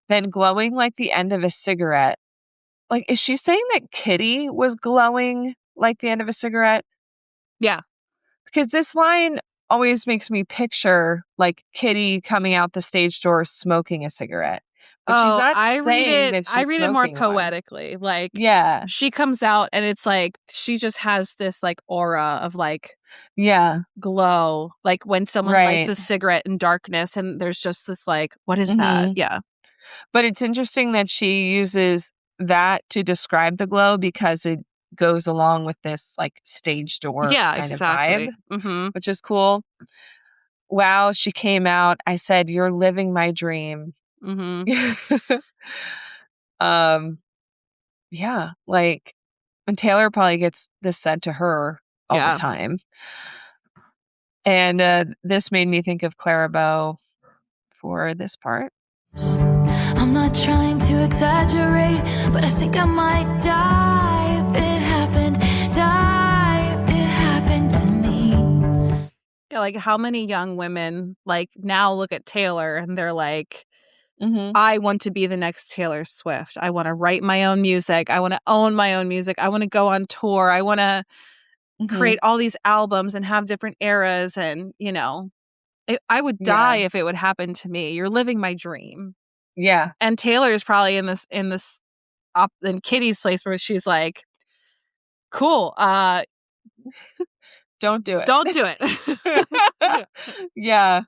Then glowing like the end of a cigarette. Like, is she saying that Kitty was glowing like the end of a cigarette? Yeah. Because this line always makes me picture like Kitty coming out the stage door smoking a cigarette. But she's not saying that she's I read it more smoking poetically. one. Like, yeah, she comes out and it's like she just has this like aura of like glow. Like when someone lights a cigarette in darkness and there's just this like, what is that? Yeah. But it's interesting that she uses that to describe the glow because it goes along with this like stage door kind of vibe, which is cool. Wow, she came out. I said, you're living my dream. Yeah, like, and Taylor probably gets this said to her all the time. And this made me think of Clara Bow for this part. I'm not trying to exaggerate, but I think I might die if it happened. Die if it happened to me. Yeah, like how many young women like now look at Taylor and they're like, I want to be the next Taylor Swift. I want to write my own music. I want to own my own music. I want to go on tour. I want to create all these albums and have different eras. And, you know, I would die if it would happen to me. You're living my dream. Yeah. And Taylor is probably in Kitty's place where she's like, cool. Don't do it. Don't do it. Yeah.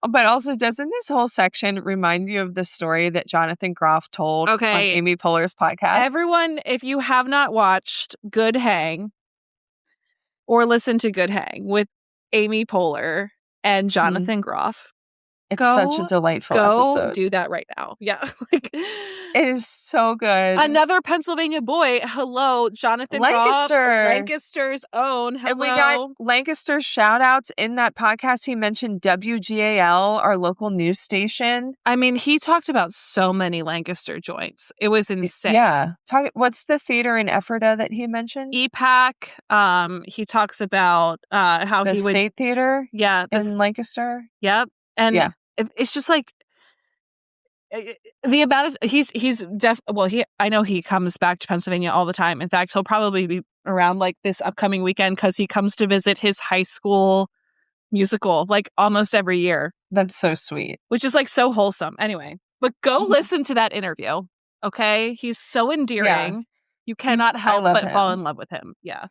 But also, doesn't this whole section remind you of the story that Jonathan Groff told on Amy Poehler's podcast? Everyone, if you have not watched Good Hang or listened to Good Hang with Amy Poehler and Jonathan Groff, it's such a delightful episode. Do that right now. Yeah. Like, it is so good. Another Pennsylvania boy. Hello, Jonathan Groff, Lancaster's own. Hello. And we got Lancaster shout outs in that podcast. He mentioned WGAL, our local news station. I mean, he talked about so many Lancaster joints. It was insane. Yeah. What's the theater in Ephrata that he mentioned? EPAC. He talks about how the he would... State Theater in Lancaster. Yep. And it's just like, the amount of I know he comes back to Pennsylvania all the time. In fact, he'll probably be around like this upcoming weekend because he comes to visit his high school musical like almost every year. That's so sweet. Which is like so wholesome. Anyway, but go listen to that interview. Okay, he's so endearing. Yeah. You cannot help but fall in love with him. Yeah.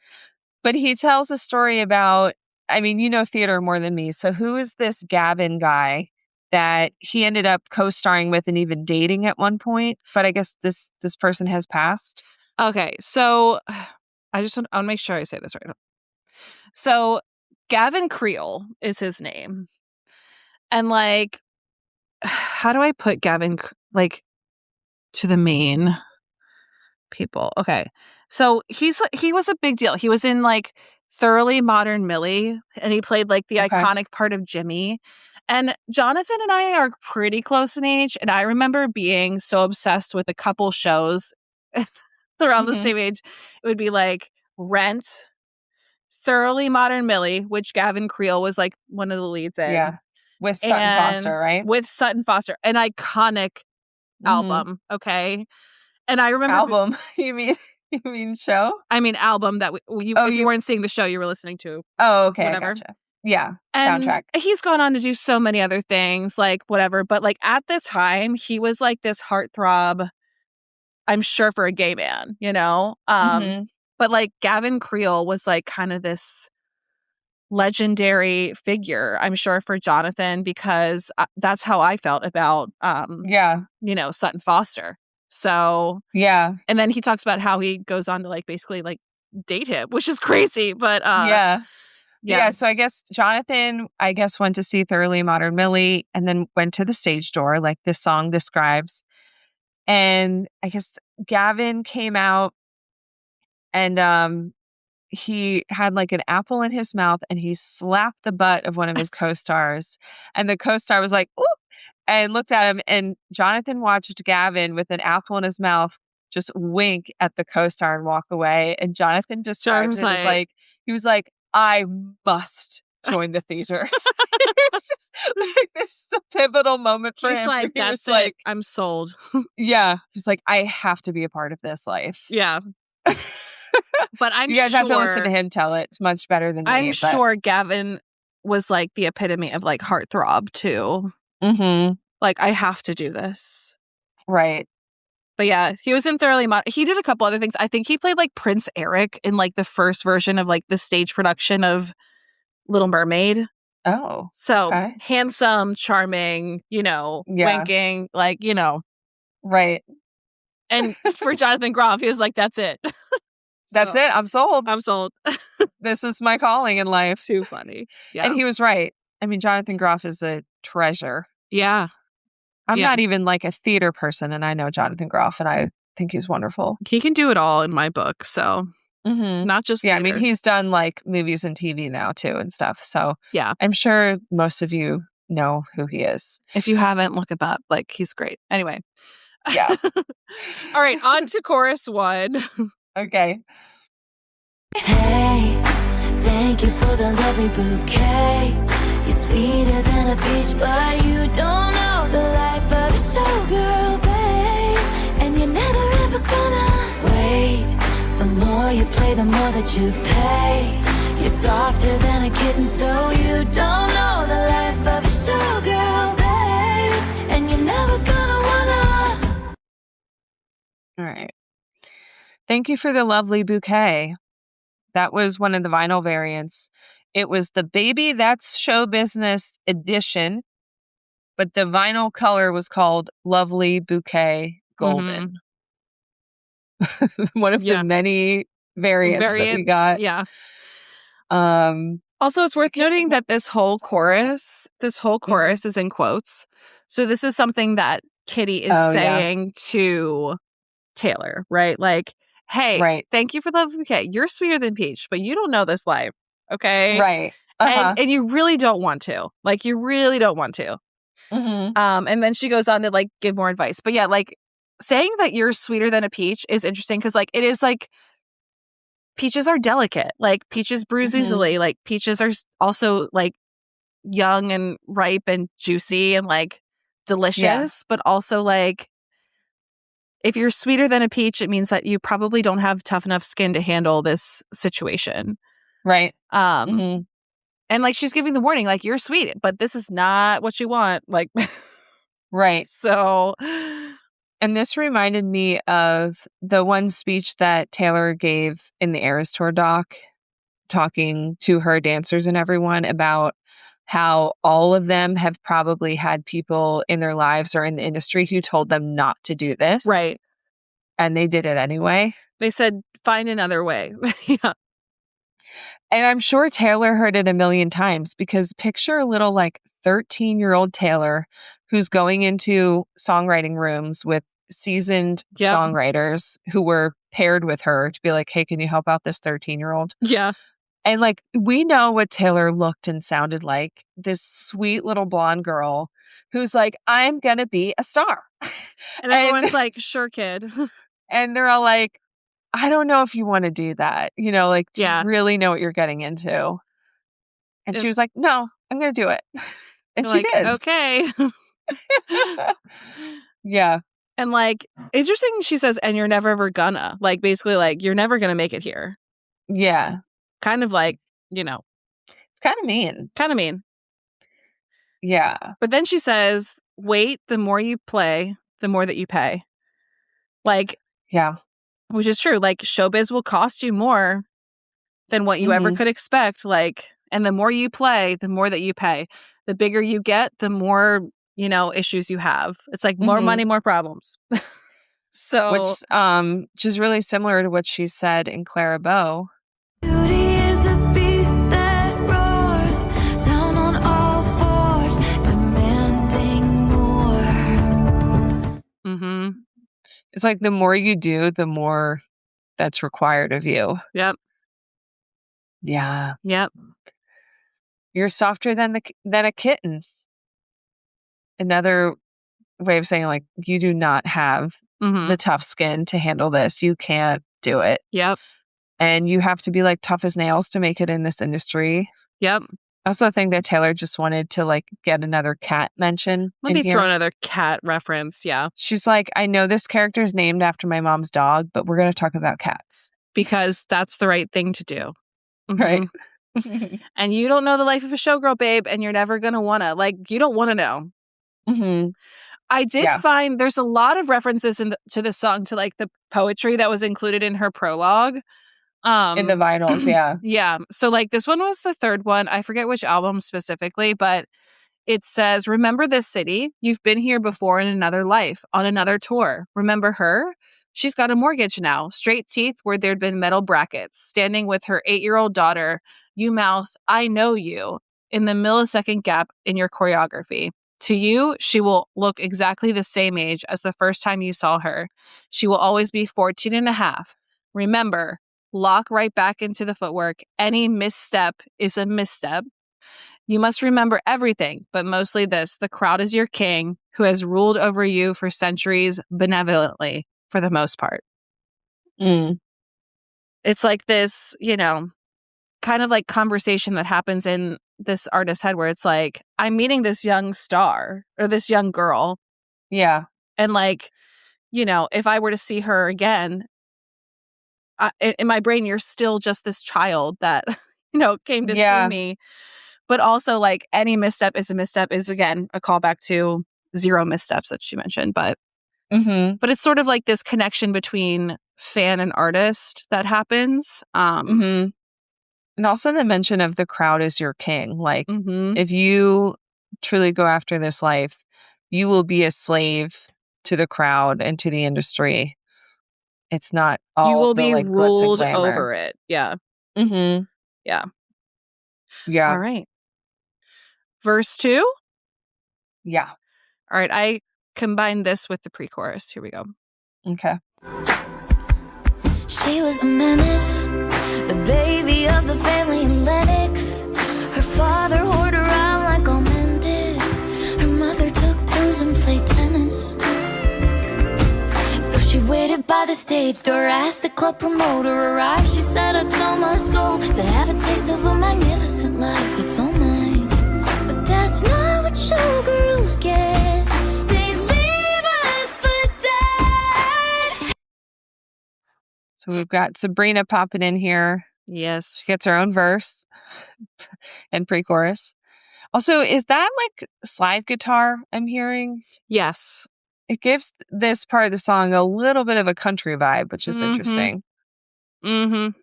But he tells a story about, I mean, you know theater more than me. So who is this Gavin guy that he ended up co-starring with and even dating at one point? But I guess this person has passed. Okay, so I want to make sure I say this right. So Gavin Creel is his name. And like, how do I put Gavin like to the main people? Okay. So he was a big deal. He was in like Thoroughly Modern Millie, and he played like the iconic part of Jimmy. And Jonathan and I are pretty close in age, and I remember being so obsessed with a couple shows around the same age. It would be like Rent, Thoroughly Modern Millie, which Gavin Creel was like one of the leads in. Yeah. With Sutton Foster, right? With Sutton Foster, an iconic album. Okay. And I remember album. You mean show? I mean album that if you weren't seeing the show, you were listening to. Oh, okay. Whatever. Gotcha. Yeah. And soundtrack. He's gone on to do so many other things, like whatever. But like at the time, he was like this heartthrob, I'm sure, for a gay man, you know? But like Gavin Creel was like kind of this legendary figure, I'm sure, for Jonathan, because that's how I felt about you know, Sutton Foster. So yeah. And then he talks about how he goes on to like basically like date him, which is crazy. But yeah. So I guess Jonathan, went to see Thoroughly Modern Millie and then went to the stage door, like this song describes. And I guess Gavin came out and he had like an apple in his mouth and he slapped the butt of one of his co-stars. And the co-star was like, "Ooh," and looked at him. And Jonathan watched Gavin with an apple in his mouth just wink at the co-star and walk away. And Jonathan describes it as like, he was like, "I must join the theater." It's just like this is a pivotal moment for him. Like, that's it. Like, I'm sold. Yeah. He's like, I have to be a part of this life. Yeah. But you guys have to listen to him tell it. It's much better than me. I'm sure Gavin was like the epitome of like heartthrob too. Like, I have to do this. Right. But yeah, he was in Thoroughly Modern. He did a couple other things. I think he played like Prince Eric in like the first version of like the stage production of Little Mermaid. Oh. So handsome, charming, you know, winking, like, you know. Right. And for Jonathan Groff, he was like, that's it. That's it. I'm sold. I'm sold. This is my calling in life. Too funny. Yeah. And he was right. I mean, Jonathan Groff is a treasure. Yeah. I'm not even like a theater person, and I know Jonathan Groff, and I think he's wonderful. He can do it all in my book. So not just theater. I mean, he's done like movies and TV now too and stuff. So yeah, I'm sure most of you know who he is. If you haven't, look him up. Like, he's great. Anyway. Yeah. All right, on to chorus 1. Okay. Hey, thank you for the lovely bouquet. You're sweeter than a peach, but you don't know the life of a showgirl, babe. And you're never ever gonna wait. The more you play, the more that you pay. You're softer than a kitten, so you don't know the life of a showgirl, babe. And you're never gonna wanna. All right. Thank you for the lovely bouquet. That was one of the vinyl variants. It was the Baby That's Show Business edition, but the vinyl color was called Lovely Bouquet Golden. One of the many variants that we got. Yeah. Also, it's worth noting that this whole chorus is in quotes. So this is something that Kitty is saying to Taylor, right? Like, hey, thank you for the bouquet. You're sweeter than Peach, but you don't know this life, okay? Right. And you really don't want to. Like, you really don't want to. And then she goes on to, like, give more advice. But yeah, like, saying that you're sweeter than a peach is interesting because, like, it is, like, peaches are delicate. Like, peaches bruise easily. Like, peaches are also, like, young and ripe and juicy and, like, delicious, but also like if you're sweeter than a peach, it means that you probably don't have tough enough skin to handle this situation. Right. And like she's giving the warning, like you're sweet, but this is not what you want. Like, right. So, and this reminded me of the one speech that Taylor gave in the Eras Tour doc, talking to her dancers and everyone about how all of them have probably had people in their lives or in the industry who told them not to do this. Right. And they did it anyway. They said, find another way. Yeah. And I'm sure Taylor heard it a million times, because picture a little like 13-year-old Taylor who's going into songwriting rooms with seasoned songwriters who were paired with her to be like, hey, can you help out this 13-year-old? Yeah. And like, we know what Taylor looked and sounded like. This sweet little blonde girl who's like, I'm going to be a star. And everyone's like, sure, kid. And they're all like, I don't know if you want to do that. You know, like, do you really know what you're getting into? And she was like, no, I'm going to do it. And she did. Okay. Yeah. And like, interesting, she says, and you're never ever gonna. Like, basically, like, you're never going to make it here. Yeah. Kind of like, you know. It's kind of mean. Kind of mean. Yeah. But then she says, wait, the more you play, the more that you pay. Like, yeah. Which is true. Like, showbiz will cost you more than what you ever could expect. Like, and the more you play, the more that you pay. The bigger you get, the more, you know, issues you have. It's like more money, more problems. So, which is really similar to what she said in Clara Bow. Beauty is a beast that roars down on all fours, demanding more. Mm-hmm. It's like the more you do, the more that's required of you. Yep. Yeah. Yep. You're softer than a kitten. Another way of saying, like, you do not have the tough skin to handle this. You can't do it. Yep. And you have to be like tough as nails to make it in this industry. Yep. I also think that Taylor just wanted to like get another cat mention. Let me throw another cat reference. Yeah. She's like, I know this character is named after my mom's dog, but we're going to talk about cats. Because that's the right thing to do. Right. And you don't know the life of a showgirl, babe, and you're never going to want to. Like, you don't want to know. I did find there's a lot of references to this song to like the poetry that was included in her prologue. In the vinyls, yeah. Yeah. So like this one was the third one. I forget which album specifically, but it says, remember this city? You've been here before in another life, on another tour. Remember her? She's got a mortgage now. Straight teeth where there'd been metal brackets. Standing with her 8-year-old daughter. You mouth, I know you. In the millisecond gap in your choreography. To you, she will look exactly the same age as the first time you saw her. She will always be 14 and a half. Remember, lock right back into the footwork. Any misstep is a misstep. You must remember everything, but mostly this. The crowd is your king, who has ruled over you for centuries benevolently, for the most part. It's like this, you know, kind of like conversation that happens in this artist's head where it's like, I'm meeting this young star or this young girl. Yeah. And like, you know, if I were to see her again, in my brain, you're still just this child that, you know, came to see me. But also like any misstep is a misstep is, again, a callback to Zero Missteps that she mentioned. But but it's sort of like this connection between fan and artist that happens. And also the mention of the crowd is your king. Like, if you truly go after this life, you will be a slave to the crowd and to the industry. It's not all you will the, be like, ruled glitz and glamour. over it. Yeah. Yeah. Yeah. All right. Verse 2? Yeah. All right. I combined this with the pre-chorus. Here we go. Okay. She was a menace, the baby of the family in Lennox. Her father whored around like all men did. Her mother took pills and played tennis. So she waited by the stage door, asked the club promoter arrive. She said, I'd sell my soul to have a taste of a magnificent life. It's all mine. But that's not what showgirls get. So we've got Sabrina popping in here. Yes. She gets her own verse and pre-chorus. Also, is that like slide guitar I'm hearing? Yes. It gives this part of the song a little bit of a country vibe, which is interesting. Mm-hmm.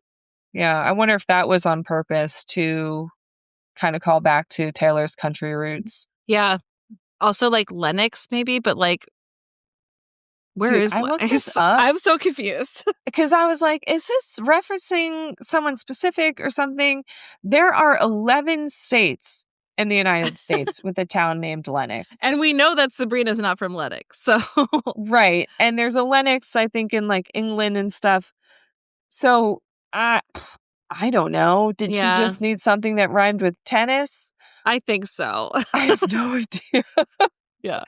Yeah, I wonder if that was on purpose to kind of call back to Taylor's country roots. Yeah. Also, like Lennox, maybe, but like, where Dude, is I looked Lennox? this up I'm so confused. because I was like, is this referencing someone specific or something? There are 11 states in the United States with a town named Lennox. And we know that Sabrina's not from Lennox, so. Right. And there's a Lennox, I think, in like England and stuff. So I don't know. Did she just need something that rhymed with tennis? I think so. I have no idea. Yeah.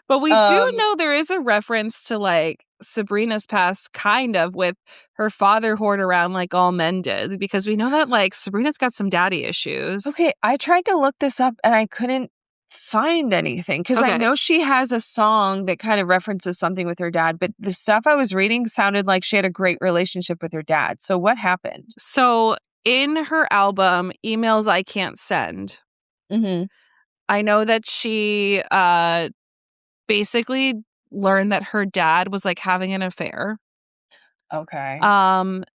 But we do know there is a reference to like Sabrina's past, kind of, with her father hoard around like all men did, because we know that like Sabrina's got some daddy issues. Okay, I tried to look this up and I couldn't find anything because I know she has a song that kind of references something with her dad, but the stuff I was reading sounded like she had a great relationship with her dad. So what happened? So in her album, Emails I Can't Send, I know that she basically learned that her dad was like having an affair. Okay.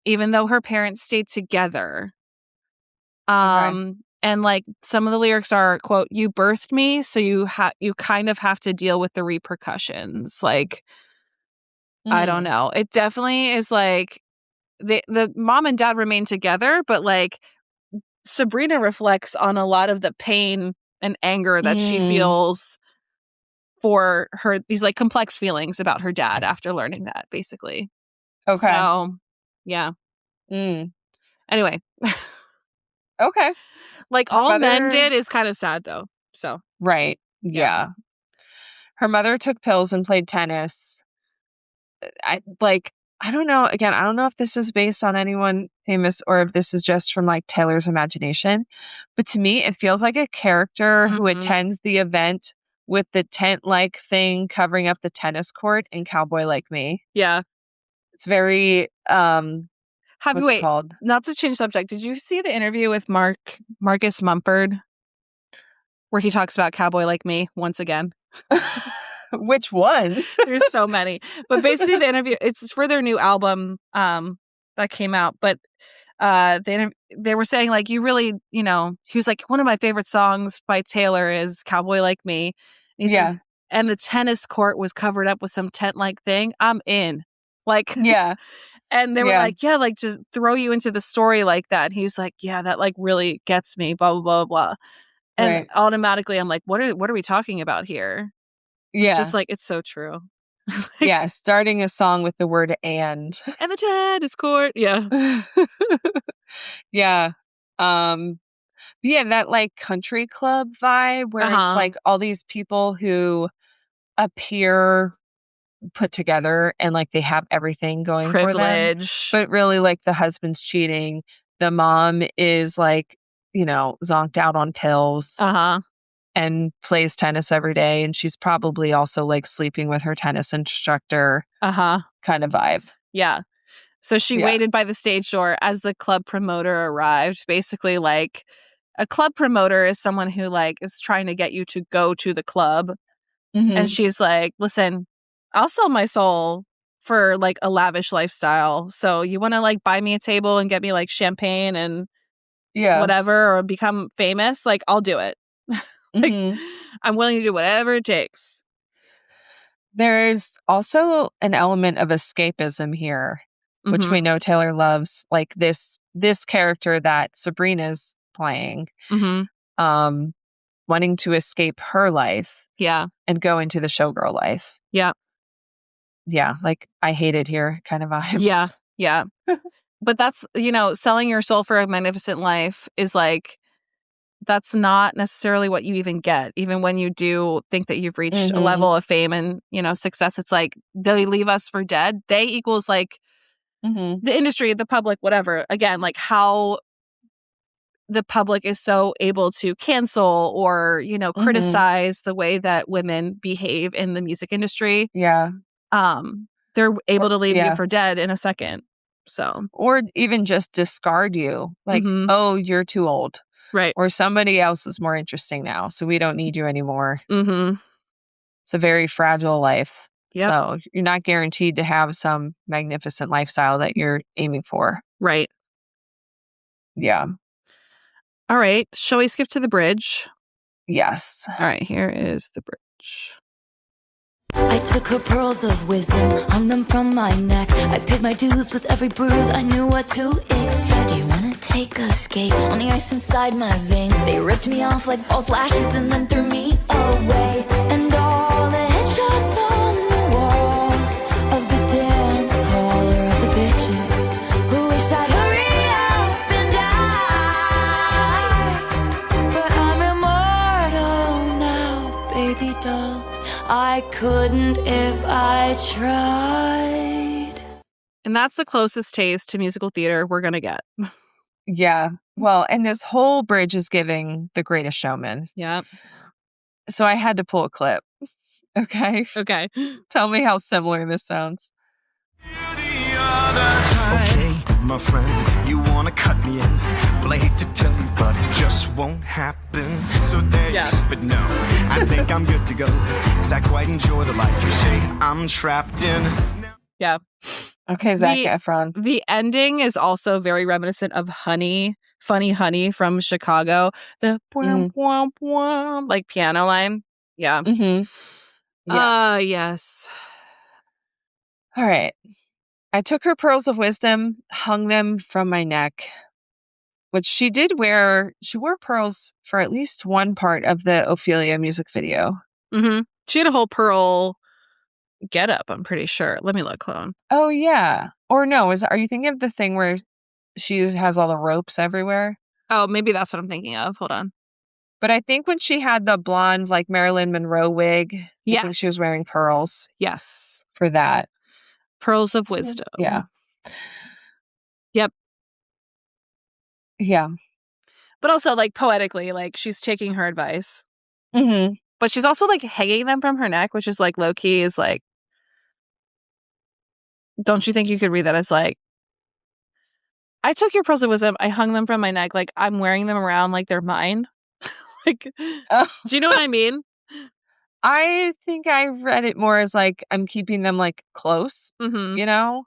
Even though her parents stayed together. And like some of the lyrics are, quote, "You birthed me, so you kind of have to deal with the repercussions." Like, I don't know. It definitely is like the mom and dad remain together, but like Sabrina reflects on a lot of the pain and anger that she feels for these like complex feelings about her dad after learning that, basically. Okay. So, yeah. Anyway. Okay. Like all men did is kind of sad though. So. Right. Yeah. Her mother took pills and played tennis. I don't know. Again, I don't know if this is based on anyone famous or if this is just from like Taylor's imagination. But to me, it feels like a character who attends the event with the tent-like thing covering up the tennis court in Cowboy Like Me. Yeah. It's very, what's it called? Not to change subject. Did you see the interview with Marcus Mumford where he talks about Cowboy Like Me once again? Which one? There's so many. But basically the interview, it's for their new album that came out. But they were saying like, you really, he was like, one of my favorite songs by Taylor is Cowboy Like Me. And he said, and the tennis court was covered up with some tent-like thing. I'm in. Like, yeah. And they were like, yeah, like just throw you into the story like that. And he was like, yeah, that like really gets me, blah, blah, blah, blah. And automatically I'm like, what are we talking about here? Yeah. Just like, it's so true. Yeah. Starting a song with the word and the tennis court. Yeah. Yeah. Yeah, that like country club vibe where it's like all these people who appear put together and like they have everything going for them. But really like the husband's cheating. The mom is like, zonked out on pills. And plays tennis every day. And she's probably also like sleeping with her tennis instructor. Kind of vibe. Yeah. So she waited by the stage door as the club promoter arrived. Basically, like a club promoter is someone who like is trying to get you to go to the club. And she's like, listen, I'll sell my soul for like a lavish lifestyle. So you want to like buy me a table and get me like champagne and whatever, or become famous? Like, I'll do it. Like, I'm willing to do whatever it takes. There's also an element of escapism here, which we know Taylor loves. Like this character that Sabrina's playing, wanting to escape her life, and go into the showgirl life. Yeah, like I hate it here kind of vibes. Yeah. But that's, selling your soul for a magnificent life is like, that's not necessarily what you even get. Even when you do think that you've reached a level of fame and, success, it's like they leave us for dead. They equals like the industry, the public, whatever. Again, like how the public is so able to cancel or, criticize the way that women behave in the music industry. Yeah. They're able to leave you for dead in a second. So, or even just discard you. Like, oh, you're too old. Right. Or somebody else is more interesting now, so we don't need you anymore. Mm-hmm. It's a very fragile life. Yep. So you're not guaranteed to have some magnificent lifestyle that you're aiming for. Right. Yeah. All right. Shall we skip to the bridge? Yes. All right. Here is the bridge. I took her pearls of wisdom, hung them from my neck. I paid my dues with every bruise, I knew what to expect. Do you wanna take a skate on the ice inside my veins? They ripped me off like false lashes and then threw me away. And all the headshots on the walls of the dance hall are of the bitches who wish I'd hurry up and die. But I'm immortal now, baby dolls. I couldn't if I tried. And that's the closest taste to musical theater we're going to get. Yeah. Well, and this whole bridge is giving The Greatest Showman. Yep. So I had to pull a clip. Okay. Okay. Tell me how similar this sounds. Okay, my friend, you want to cut me in. Well, I hate to tell you, but it just won't happen. So thanks, but no, I think I'm good to go. Because I quite enjoy the life you say I'm trapped in. Yeah. Okay, Zac Efron. The ending is also very reminiscent of Funny Honey from Chicago. The like piano line. Yeah. Mm-hmm. Yeah. Yes. All right. I took her pearls of wisdom, hung them from my neck, which she did wear. She wore pearls for at least one part of the Ophelia music video. Mm-hmm. She had a whole pearl getup, I'm pretty sure. Let me look. Hold on. Oh, yeah. Or no, are you thinking of the thing where she has all the ropes everywhere? Oh, maybe that's what I'm thinking of. Hold on. But I think when she had the blonde, like Marilyn Monroe wig, I think she was wearing pearls. Yes. For that. Pearls of wisdom. Yeah. Yep. Yeah. But also, like, poetically, like, she's taking her advice. Mm-hmm. But she's also, like, hanging them from her neck, which is, like, low-key is, like, don't you think you could read that as, like, I took your pearls of wisdom, I hung them from my neck, like, I'm wearing them around like they're mine. Like, do you know what I mean? I think I read it more as, like, I'm keeping them, like, close, you know?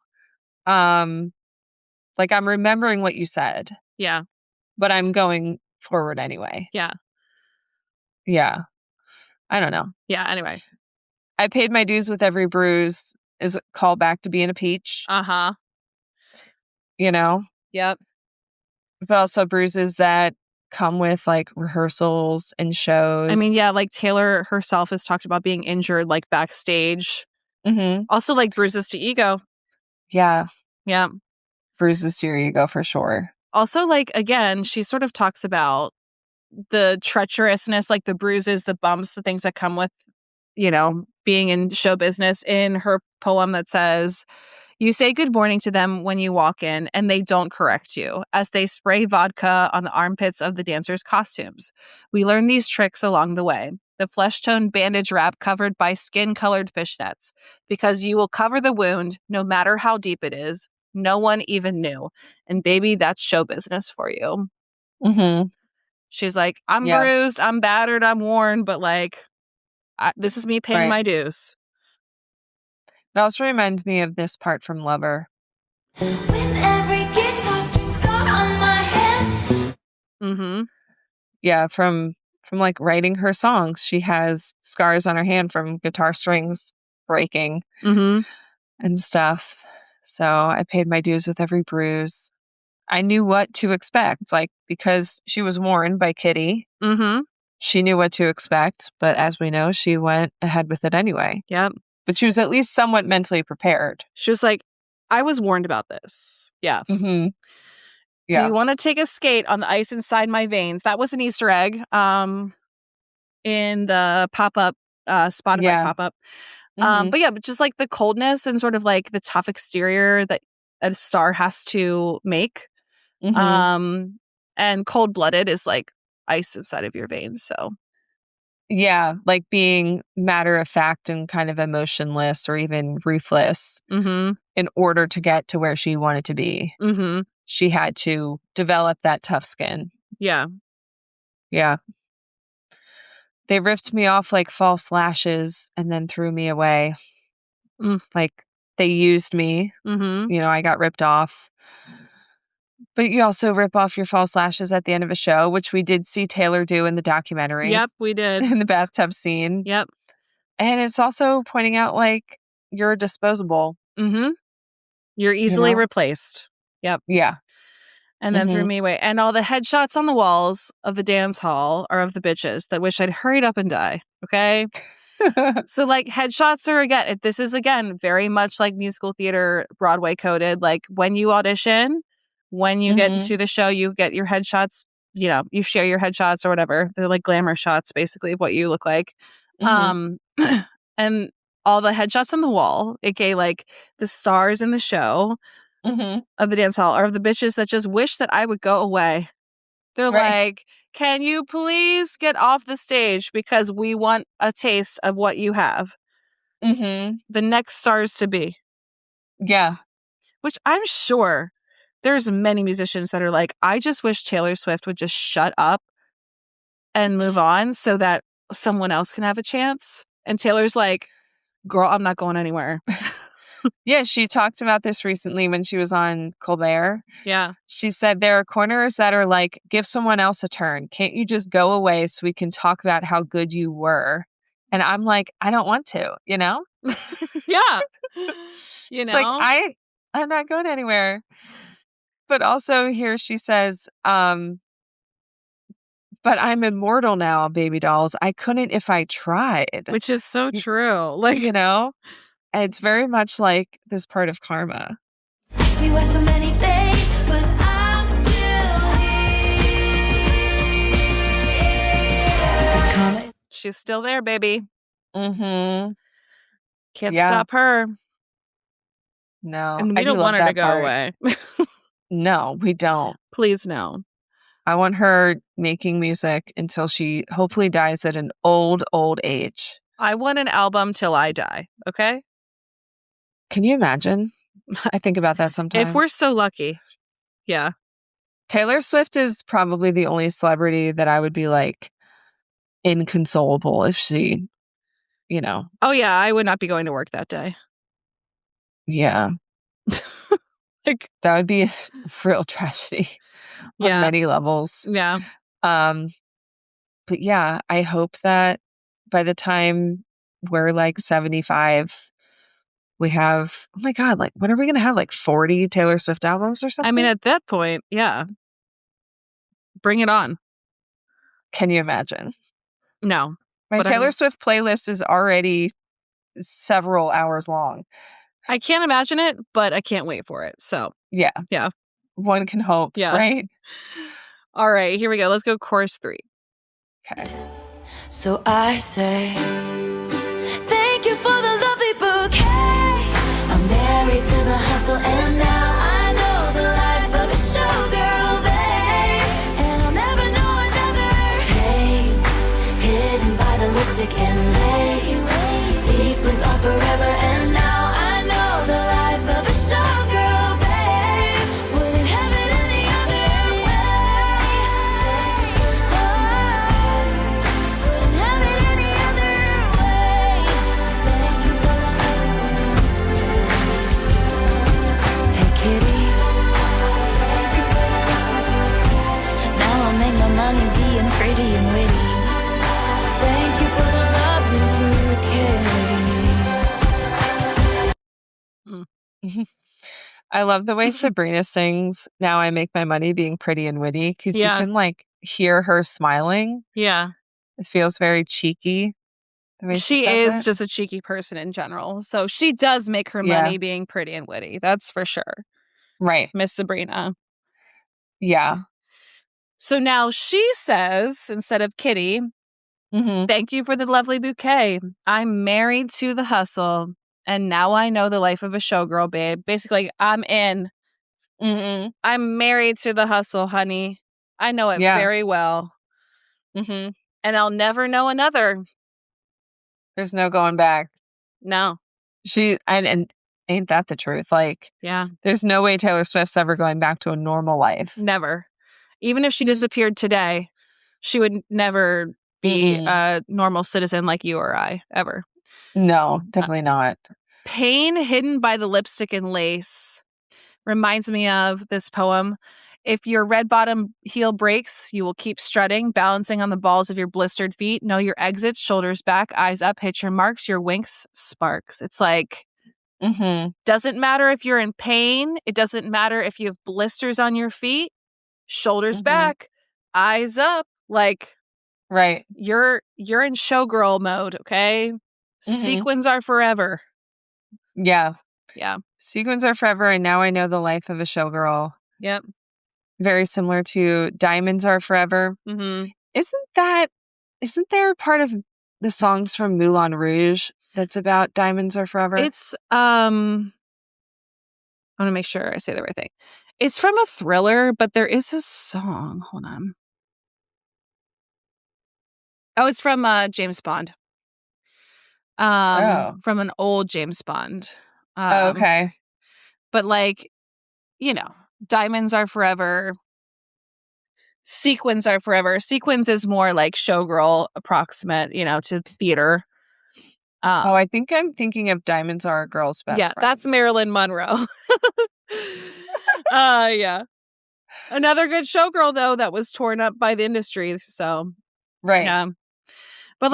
Like, I'm remembering what you said. Yeah. But I'm going forward anyway. Yeah. Yeah. I don't know. Yeah, anyway. I paid my dues with every bruise is a call back to being a peach. Uh-huh. You know? Yep. But also bruises that come with, like, rehearsals and shows. I mean, yeah, like, Taylor herself has talked about being injured, like, backstage. Mm-hmm. Also, like, bruises to ego. Yeah. Yeah. Bruises to your ego for sure. Also, like, again, she sort of talks about the treacherousness, like the bruises, the bumps, the things that come with, you know, being in show business in her poem that says, you say good morning to them when you walk in and they don't correct you as they spray vodka on the armpits of the dancers' costumes. We learn these tricks along the way. The flesh-toned bandage wrap covered by skin-colored fishnets because you will cover the wound no matter how deep it is. No one even knew. And baby, that's show business for you. Mm-hmm. She's like, I'm bruised, I'm battered, I'm worn, but like, this is me paying my dues. It also reminds me of this part from Lover. With every guitar string scar on my head. Mm-hmm. Yeah, from like writing her songs, she has scars on her hand from guitar strings breaking and stuff. So I paid my dues with every bruise. I knew what to expect, like, because she was warned by Kitty. Mm-hmm. She knew what to expect, but as we know, she went ahead with it anyway. Yep. But she was at least somewhat mentally prepared. She was like, I was warned about this. Yeah. Mm-hmm. Yeah. Do you want to take a skate on the ice inside my veins? That was an Easter egg in the pop-up, Spotify pop-up. But yeah, but just like the coldness and sort of like the tough exterior that a star has to make. And cold-blooded is like ice inside of your veins. So Yeah, like being matter of fact and kind of emotionless or even ruthless in order to get to where she wanted to be. She had to develop that tough skin. Yeah. Yeah. They ripped me off like false lashes and then threw me away. Like they used me. I got ripped off. But you also rip off your false lashes at the end of a show, which we did see Taylor do in the documentary. Yep, we did. In the bathtub scene. Yep. And it's also pointing out like you're disposable. You're easily replaced. Yep. Yeah. And then threw me away. And all the headshots on the walls of the dance hall are of the bitches that wish I'd hurried up and die. Okay. So like headshots are this is again very much like musical theater, Broadway coded. Like when you audition, when you get into the show, you get your headshots, you share your headshots or whatever. They're like glamour shots basically of what you look like. And all the headshots on the wall, aka like the stars in the show of the dance hall, are of the bitches that just wish that I would go away. They're like, can you please get off the stage because we want a taste of what you have. The next stars to be. Yeah. Which I'm sure there's many musicians that are like, I just wish Taylor Swift would just shut up and move on so that someone else can have a chance. And Taylor's like, girl, I'm not going anywhere. Yeah, she talked about this recently when she was on Colbert. Yeah. She said there are corners that are like, give someone else a turn. Can't you just go away so we can talk about how good you were? And I'm like, I don't want to, Yeah. It's like, I'm not going anywhere. But also here she says, but I'm immortal now, baby dolls. I couldn't if I tried. Which is so true. Like, it's very much like this part of karma. We were so many days, but I'm still here. She's still there, baby. Can't Yeah. stop her. No. And we don't want her to go away. No, we don't. Please no. I want her making music until she hopefully dies at an old age. I want an album till I die. Okay? Can you imagine? I think about that sometimes. If we're so lucky. Yeah. Taylor Swift is probably the only celebrity that I would be like inconsolable if she, Oh yeah, I would not be going to work that day. Yeah. Like that would be a real tragedy on many levels. Yeah. But yeah, I hope that by the time we're like 75, we have, oh my God, like when are we going to have like 40 Taylor Swift albums or something? I mean, at that point, yeah. Bring it on. Can you imagine? No. My Taylor Swift playlist is already several hours long. I can't imagine it, but I can't wait for it. So, yeah. One can hope, right? All right, here we go. Let's go chorus 3. Okay. So I say, thank you for the lovely bouquet. I'm married to the hustle and now I know the life of a showgirl, babe. And I'll never know another pain hidden by the lipstick and lace. Sequins are forever and now I know the life of a showgirl, babe. Wouldn't have it any other way. Wouldn't have it any other way. Thank you for the lovely. Hey kitty. Now I'll make my money being pretty and witty. Thank you for the lovely bouquet. I love the way Sabrina sings Now I Make My Money Being Pretty and Witty because you can like hear her smiling. Yeah. It feels very cheeky. The way she is just a cheeky person in general. So she does make her money being pretty and witty. That's for sure. Right. Miss Sabrina. Yeah. So now she says, instead of Kitty, thank you for the lovely bouquet. I'm married to the hustle. And now I know the life of a showgirl, babe. Basically, I'm in. I'm married to the hustle, honey. I know it very well. and I'll never know another. There's no going back. No. And ain't that the truth? Like, yeah, there's no way Taylor Swift's ever going back to a normal life. Never. Even if she disappeared today, she would never be a normal citizen like you or I, ever. No, definitely not. Pain hidden by the lipstick and lace reminds me of this poem. If your red bottom heel breaks, you will keep strutting, balancing on the balls of your blistered feet. Know your exits, shoulders back, eyes up, hit your marks, your winks, sparks. It's like, doesn't matter if you're in pain. It doesn't matter if you have blisters on your feet, shoulders back, eyes up. Like, right. You're in showgirl mode, okay? Sequins are forever. Yeah. Yeah. Sequins are forever, and now I know the life of a showgirl. Yep. Very similar to diamonds are forever. Mm-hmm. Isn't there part of the songs from Moulin Rouge that's about diamonds are forever? It's I want to make sure I say the right thing. It's from a thriller, but there is a song. Hold on. Oh, it's from James Bond. From an old James Bond. Okay. But like, diamonds are forever. Sequins are forever. Sequins is more like showgirl approximate, to theater. I think I'm thinking of Diamonds Are a Girl's Best Friend. That's Marilyn Monroe. Yeah. Another good showgirl, though, that was torn up by the industry. So, right. Yeah. But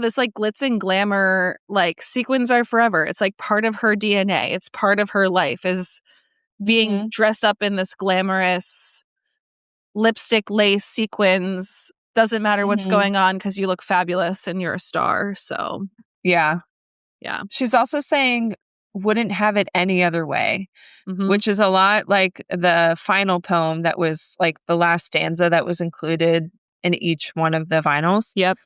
this like glitz and glamour, like sequins are forever. It's like part of her DNA. It's part of her life is being dressed up in this glamorous lipstick, lace, sequins. Doesn't matter what's going on because you look fabulous and you're a star. So, yeah. She's also saying, wouldn't have it any other way, which is a lot like the final poem that was like the last stanza that was included in each one of the vinyls. Yep.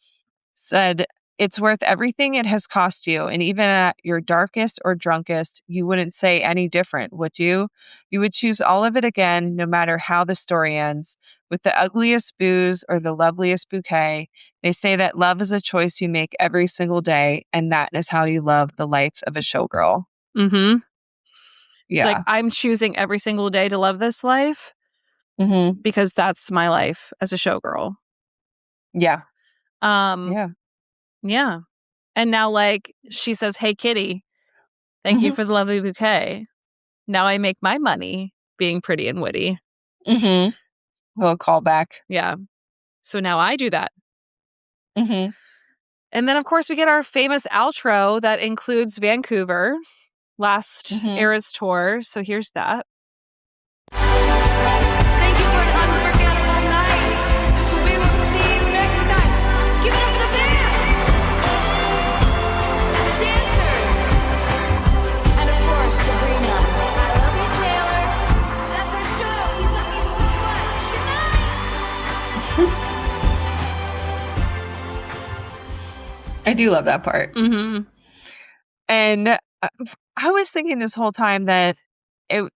Said, it's worth everything it has cost you. And even at your darkest or drunkest, you wouldn't say any different, would you? You would choose all of it again, no matter how the story ends. With the ugliest booze or the loveliest bouquet, they say that love is a choice you make every single day. And that is how you love the life of a showgirl. Mm-hmm. Yeah. It's like, I'm choosing every single day to love this life because that's my life as a showgirl. Yeah. Yeah. And now, like, she says, hey, kitty, thank you for the lovely bouquet. Now I make my money being pretty and witty. Little callback. Yeah. So now I do that. And then, of course, we get our famous outro that includes Vancouver, last Eras tour. So here's that. Thank you for an unforgettable night. We will see you next time. Give it up the band and the dancers, and of course Sabrina. I love you, Taylor. That's our show. You love me so much. Good night. I do love that part. And I was thinking this whole time that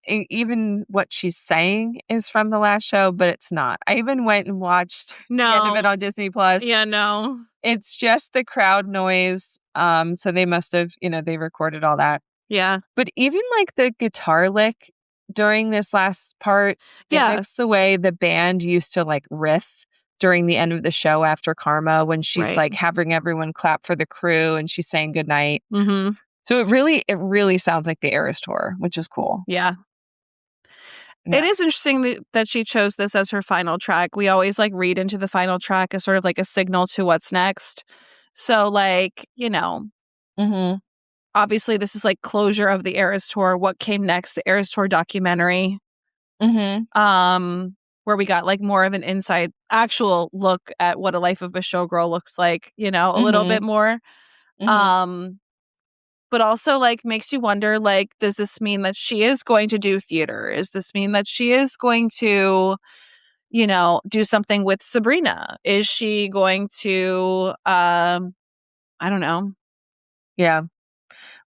even what she's saying is from the last show, but it's not. I even went and watched the end of it on Disney Plus. Yeah, no. It's just the crowd noise. So they must have, they recorded all that. Yeah. But even like the guitar lick during this last part, it mimics the way the band used to like riff during the end of the show after Karma when she's like having everyone clap for the crew and she's saying goodnight. So it really sounds like the Eras tour, which is cool. Yeah. It is interesting that she chose this as her final track. We always like read into the final track as sort of like a signal to what's next. So like, obviously this is like closure of the Eras tour. What came next? The Eras tour documentary. Where we got like more of an inside actual look at what a life of a showgirl looks like, a little bit more. But also like makes you wonder, like, does this mean that she is going to do theater? Is this mean that she is going to, do something with Sabrina? Is she going to, I don't know. Yeah.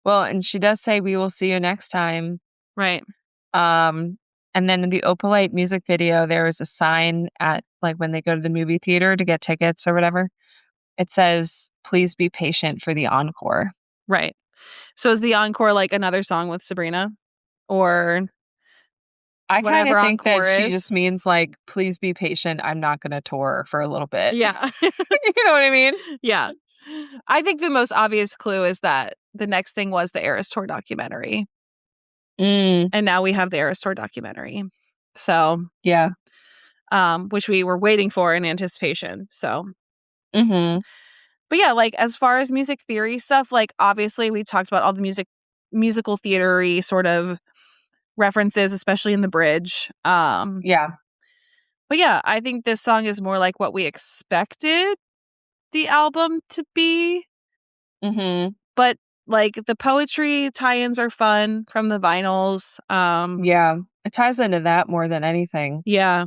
Well, and she does say, we will see you next time. Right. And then in the Opalite music video, there was a sign at like when they go to the movie theater to get tickets or whatever. it says, please be patient for the encore. Right. So is the encore like another song with Sabrina? Or I kind whatever of think that encore she is? just means like, please be patient. I'm not going to tour for a little bit. Yeah. You know what I mean? Yeah. I think the most obvious clue is that the next thing was the Eras Tour documentary. And now we have the Eras Tour documentary. So, yeah. Which we were waiting for in anticipation. So, Mm-hmm. but yeah, like as far as music theory stuff, like obviously we talked about all the musical theory sort of references, especially in the bridge. Yeah. But yeah, I think this song is more like what we expected the album to be. Mm-hmm. But like the poetry tie-ins are fun from the vinyls. Yeah. It ties into that more than anything. Yeah.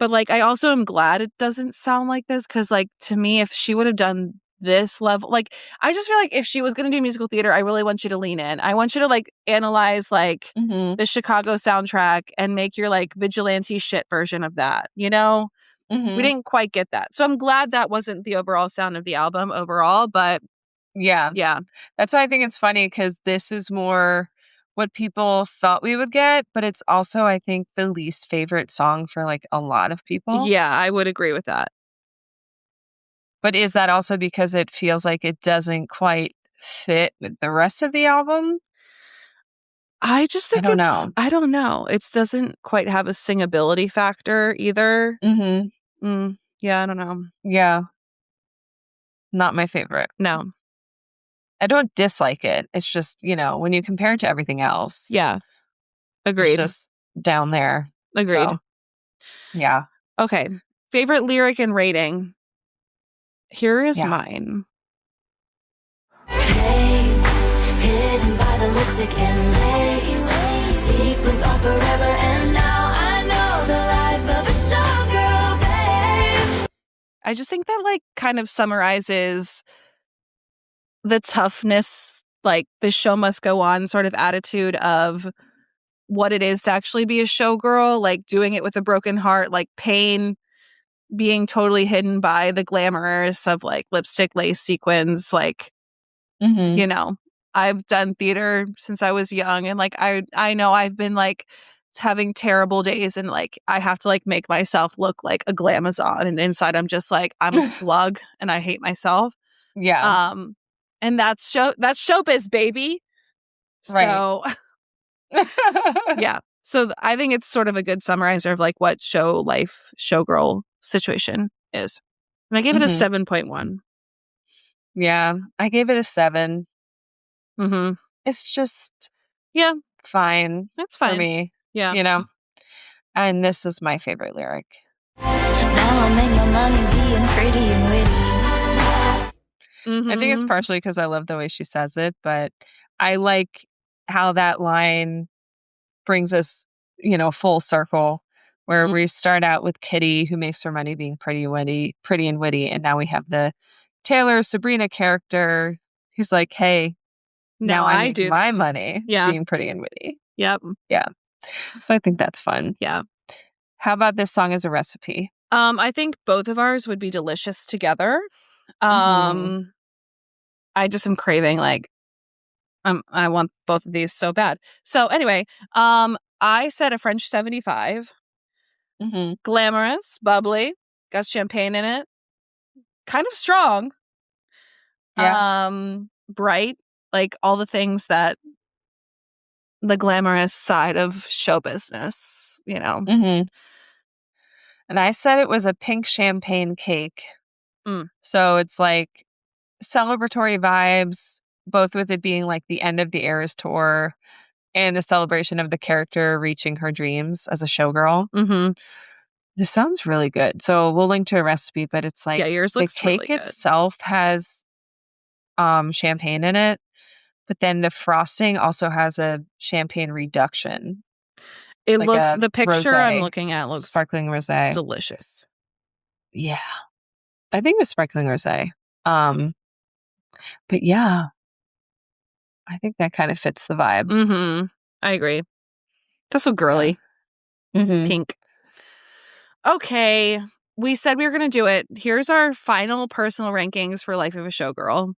But like I also am glad it doesn't sound like this, because like to me, if she would have done this level, like I just feel like if she was going to do musical theater, I really want you to lean in. I want you to like analyze like the Chicago soundtrack and make your like vigilante shit version of that, you know? We didn't quite get that. So I'm glad that wasn't the overall sound of the album overall, but yeah. That's why I think it's funny, because this is more what people thought we would get, but it's also, I think, the least favorite song for like a lot of people. Yeah, I would agree with that. But is that also because it feels like it doesn't quite fit with the rest of the album? I just think I don't know. I don't know. It doesn't quite have a singability factor either. Yeah, I don't know. Yeah. Not my favorite. No. I don't dislike it. It's just, when you compare it to everything else. Yeah. Agreed. It's just down there. Agreed. So, yeah. Okay. Favorite lyric and rating. Here is mine. Hey, hidden by the lipstick and lace. Sequins on forever, and now I know the life of a showgirl, babe. I just think that like kind of summarizes the toughness, like the show must go on sort of attitude of what it is to actually be a showgirl, like doing it with a broken heart, like pain being totally hidden by the glamorous of like lipstick, lace, sequins, like, I've done theater since I was young, and like I know I've been like having terrible days, and like I have to like make myself look like a glamazon, and inside I'm just like I'm a slug and I hate myself. Yeah. And that's showbiz, baby. Right. So yeah. So I think it's sort of a good summarizer of like what showgirl situation is. And I gave it a 7.1. Yeah. I gave it a 7. It's just fine. That's fine for me. Yeah. And this is my favorite lyric. Now I'll make my money being pretty and witty. I think it's partially because I love the way she says it, but I like how that line brings us, full circle, where we start out with Kitty, who makes her money being pretty and witty, and now we have the Taylor Sabrina character who's like, hey, now I make my money being pretty and witty. Yep. Yeah. So I think that's fun. Yeah. How about this song as a recipe? I think both of ours would be delicious together. I just am craving like I want both of these so bad. So anyway, I said a French 75. Glamorous, bubbly, got champagne in it. Kind of strong. Yeah. Bright, like all the things that the glamorous side of show business, And I said it was a pink champagne cake. So it's like celebratory vibes, both with it being like the end of the Eras tour and the celebration of the character reaching her dreams as a showgirl. This sounds really good. So we'll link to a recipe, but it's like yours looks the cake really good. itself has champagne in it, but then the frosting also has a champagne reduction. It like looks, a the picture rosé, I'm looking at looks sparkling rosé. delicious. Yeah. I think it was sparkling rosé. But yeah, I think that kind of fits the vibe. I agree. Just so girly. Pink. Okay. we said we were going to do it. Here's our final personal rankings for Life of a Showgirl.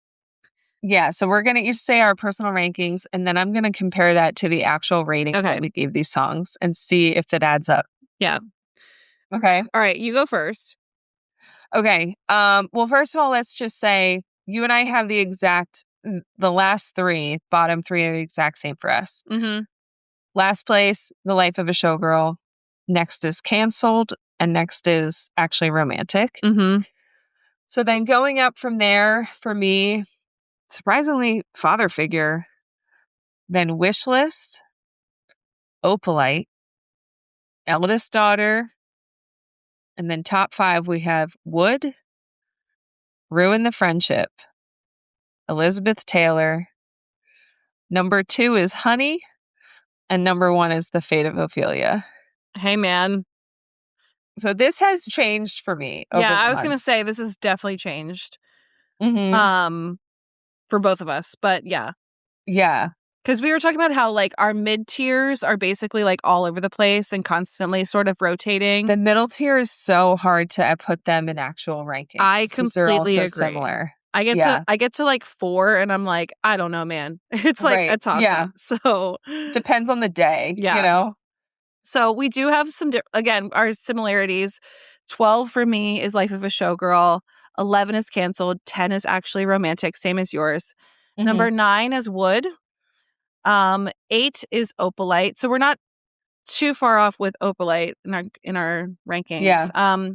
Yeah, so we're going to each say our personal rankings, and then I'm going to compare that to the actual ratings Okay. that we gave these songs and see if it adds up. Yeah. Okay. All right, you go first. Okay. Well, first of all, let's just say you and I have the last three, bottom three are the exact same for us. Mm-hmm. Last place, The Life of a Showgirl. Next is Canceled, and next is Actually Romantic. Mm-hmm. So then going up from there, for me, surprisingly, Father Figure, then Wishlist, Opalite, Eldest Daughter, and then top 5 we have Wood, Ruin the Friendship, Elizabeth Taylor. Number 2 is Honey, and number 1 is The Fate of Ophelia. Hey, man. So this has changed for me. Yeah, I was going to say this has definitely changed. Mm-hmm. For both of us, but yeah. Yeah. Because we were talking about how like our mid tiers are basically like all over the place and constantly sort of rotating. The middle tier is so hard to put them in actual rankings. I completely agree. Similar. I get to like 4 and I'm like, I don't know, man. It's like a toss up. So depends on the day. Yeah. You know? So we do have some again, our similarities. 12 for me is Life of a Showgirl. 11 is Canceled. 10 is Actually Romantic, same as yours. Mm-hmm. Number 9 is Wood. 8 is Opalite. So we're not too far off with Opalite in our rankings. Yeah.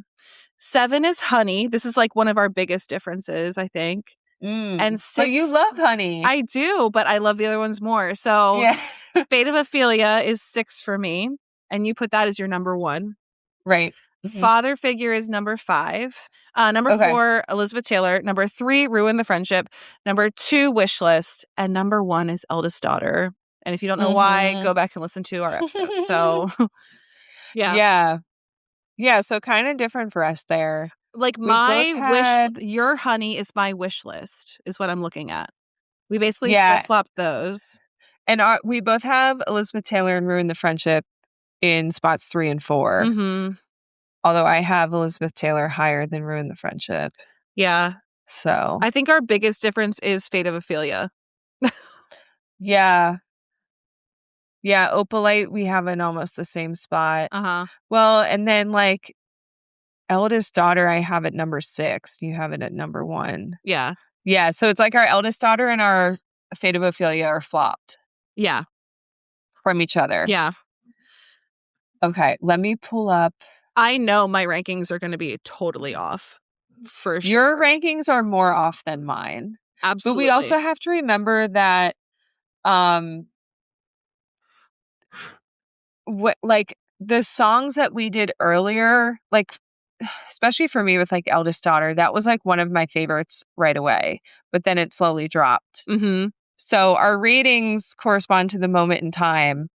7 is Honey. This is like one of our biggest differences, I think. And 6. But you love Honey. I do, but I love the other ones more. So Fate of Ophelia is 6 for me. And you put that as your number 1. Right. Mm-hmm. Father Figure is number 5. Number 4, Elizabeth Taylor. Number 3, Ruin the Friendship. Number 2, Wishlist. And number 1 is Eldest Daughter. And if you don't know why, go back and listen to our episode. So, yeah. Yeah, so kind of different for us there. Like your Honey is my wish list, is what I'm looking at. We basically flip-flopped those. And we both have Elizabeth Taylor and Ruin the Friendship in spots 3 and 4. Mm-hmm. Although I have Elizabeth Taylor higher than Ruin the Friendship. Yeah. So I think our biggest difference is Fate of Ophelia. Yeah. Yeah, Opalite, we have in almost the same spot. Uh-huh. Well, and then like Eldest Daughter, I have at number 6. You have it at number 1. Yeah. Yeah, so it's like our Eldest Daughter and our Fate of Ophelia are flopped. Yeah. From each other. Yeah. Okay, let me pull up. I know my rankings are going to be totally off. For sure. Your rankings are more off than mine. Absolutely. But we also have to remember that like the songs that we did earlier, like especially for me with like Eldest Daughter, that was like one of my favorites right away, but then it slowly dropped. Mm-hmm. So our ratings correspond to the moment in time.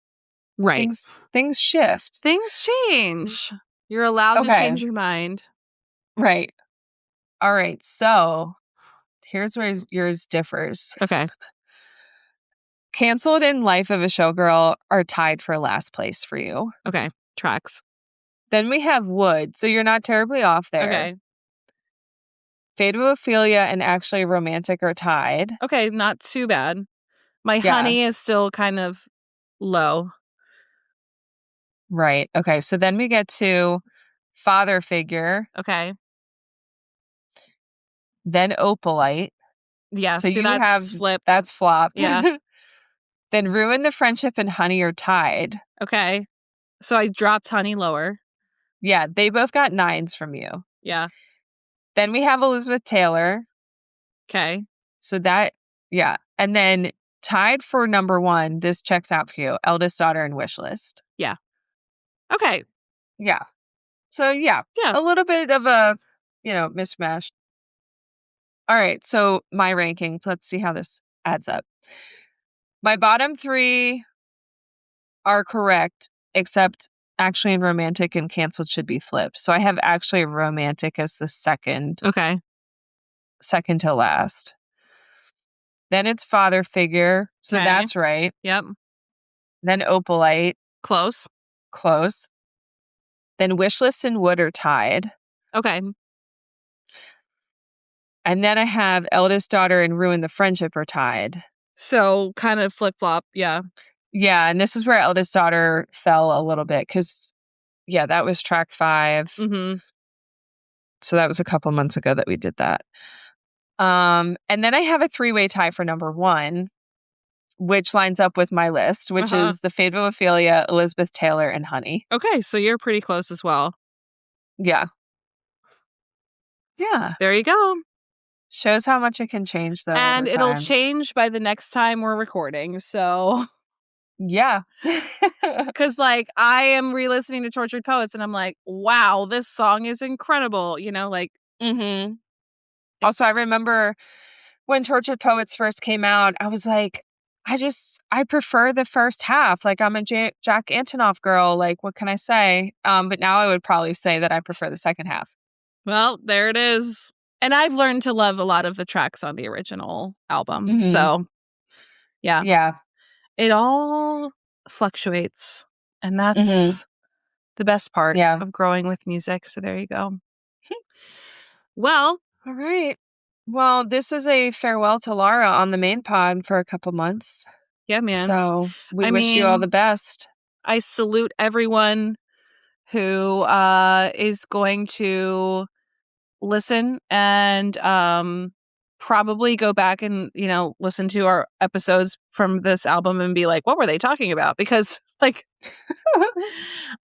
Right. Things shift. Things change. You're allowed to change your mind. Right. All right. So here's where yours differs. Okay. Canceled and Life of a Showgirl are tied for last place for you. Okay. Tracks. Then we have Wood. So you're not terribly off there. Okay. Fate of Ophelia and Actually Romantic are tied. Okay. Not too bad. My Honey is still kind of low. Right. Okay. So then we get to Father Figure. Okay. Then Opalite. Yeah. So that's flipped. That's flopped. Yeah. Then Ruin the Friendship and Honey are tied. Okay. So I dropped Honey lower. Yeah. They both got 9s from you. Yeah. Then we have Elizabeth Taylor. Okay. So yeah. And then tied for number 1, this checks out for you, Eldest Daughter and Wishlist. Yeah. Okay. Yeah. So yeah. A little bit of a, mishmash. All right. So my rankings, let's see how this adds up. My bottom 3 are correct, except Actually Romantic and Canceled should be flipped. So I have Actually Romantic as the second. Okay. Second to last. Then it's Father Figure. So that's right. Yep. Then Opalite. Close. Then Wishlist and Wood are tied. Okay. And then I have Eldest Daughter and Ruin the Friendship are tied. So kind of flip-flop. Yeah. Yeah. And this is where Eldest Daughter fell a little bit because, yeah, that was track 5. Mm-hmm. So that was a couple months ago that we did that. And then I have a 3-way tie for number 1, which lines up with my list, which is The Fate of Ophelia, Elizabeth Taylor, and Honey. Okay, so you're pretty close as well. Yeah. Yeah. There you go. Shows how much it can change, though. And it'll change by the next time we're recording, so... Yeah. Because, like, I am re-listening to Tortured Poets, and I'm like, wow, this song is incredible, you know, like... Mm-hmm. Also, I remember when Tortured Poets first came out, I was like, I prefer the first half. Like, I'm a Jack Antonoff girl. Like, what can I say? But now I would probably say that I prefer the second half. Well, there it is. And I've learned to love a lot of the tracks on the original album. Mm-hmm. So, yeah. Yeah. It all fluctuates. And that's the best part of growing with music. So there you go. Well. All right. Well, this is a farewell to Laura on the main pod for a couple months. Yeah, man. So we wish you all the best. I salute everyone who is going to listen and probably go back and, you know, listen to our episodes from this album and be like, what were they talking about? Because, like,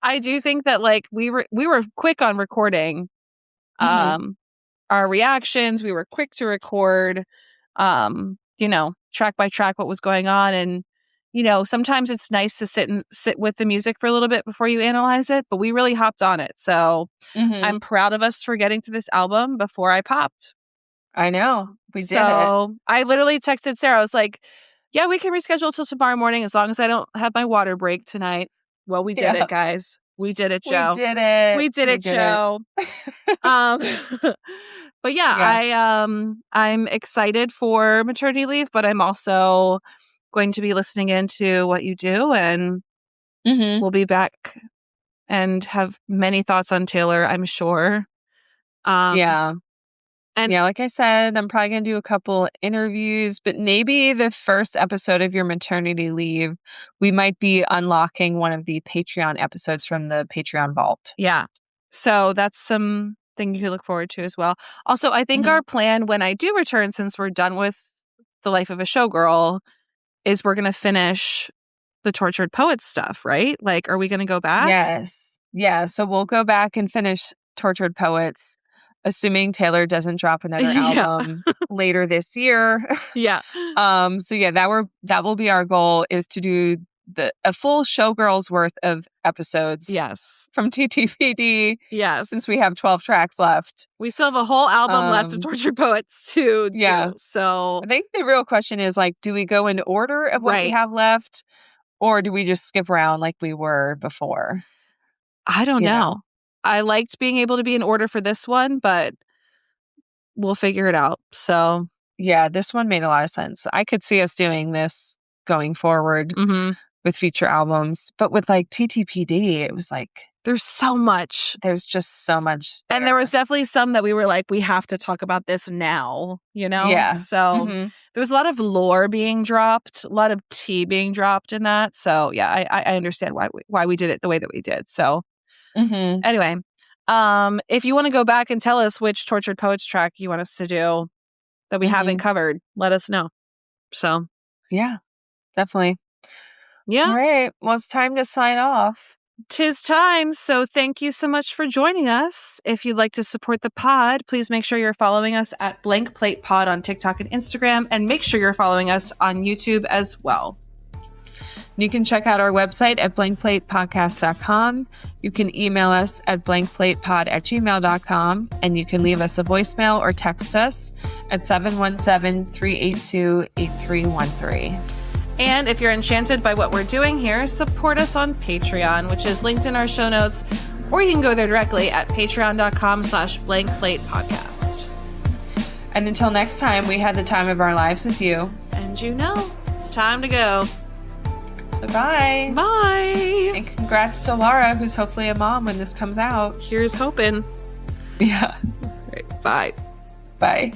I do think that, like, we were quick on recording our reactions. We were quick to record, you know, track by track what was going on. And, you know, sometimes it's nice to sit with the music for a little bit before you analyze it, but we really hopped on it. So I'm proud of us for getting to this album before I popped. I know. We did it. So I literally texted Sarah. I was like, yeah, we can reschedule till tomorrow morning as long as I don't have my water break tonight. Well, we did it, guys. We did it, Joe. We did it, Joe. But yeah, I'm excited for maternity leave, but I'm also going to be listening into what you do, and we'll be back and have many thoughts on Taylor, I'm sure. And yeah, like I said, I'm probably going to do a couple interviews, but maybe the first episode of your maternity leave, we might be unlocking one of the Patreon episodes from the Patreon vault. Yeah. So that's something you can look forward to as well. Also, I think our plan when I do return, since we're done with The Life of a Showgirl, is we're going to finish the Tortured Poets stuff, right? Like, are we going to go back? Yes. Yeah. So we'll go back and finish Tortured Poets, assuming Taylor doesn't drop another album later this year. Yeah. So yeah, that will be our goal, is to do a full Showgirl's worth of episodes. Yes. From TTPD. Yes. Since we have 12 tracks left. We still have a whole album left of Tortured Poets to do. So I think the real question is, like, do we go in order of what we have left, or do we just skip around like we were before? I don't know. I liked being able to be in order for this one, but we'll figure it out. So yeah, this one made a lot of sense. I could see us doing this going forward with future albums, but with like TTPD, it was like there's so much. There's just so much there. And there was definitely some that we were like, we have to talk about this now, you know? Yeah. So there was a lot of lore being dropped, a lot of tea being dropped in that. So yeah, I understand why we did it the way that we did. So anyway, if you want to go back and tell us which Tortured Poets track you want us to do that we haven't covered, let us know. So yeah, definitely. Yeah. All right. Well, it's time to sign off. 'Tis time. So thank you so much for joining us. If you'd like to support the pod, please make sure you're following us at Blank Plate Pod on TikTok and Instagram, and make sure you're following us on YouTube as well. You can check out our website at blankplatepodcast.com. You can email us at blankplatepod@gmail.com, and you can leave us a voicemail or text us at 717-382-8313. And if you're enchanted by what we're doing here, support us on Patreon, which is linked in our show notes, or you can go there directly at patreon.com/blankplatepodcast. And until next time, we had the time of our lives with you. And you know, it's time to go. So bye. Bye. And congrats to Laura, who's hopefully a mom when this comes out. Here's hoping. Yeah. Right, bye. Bye.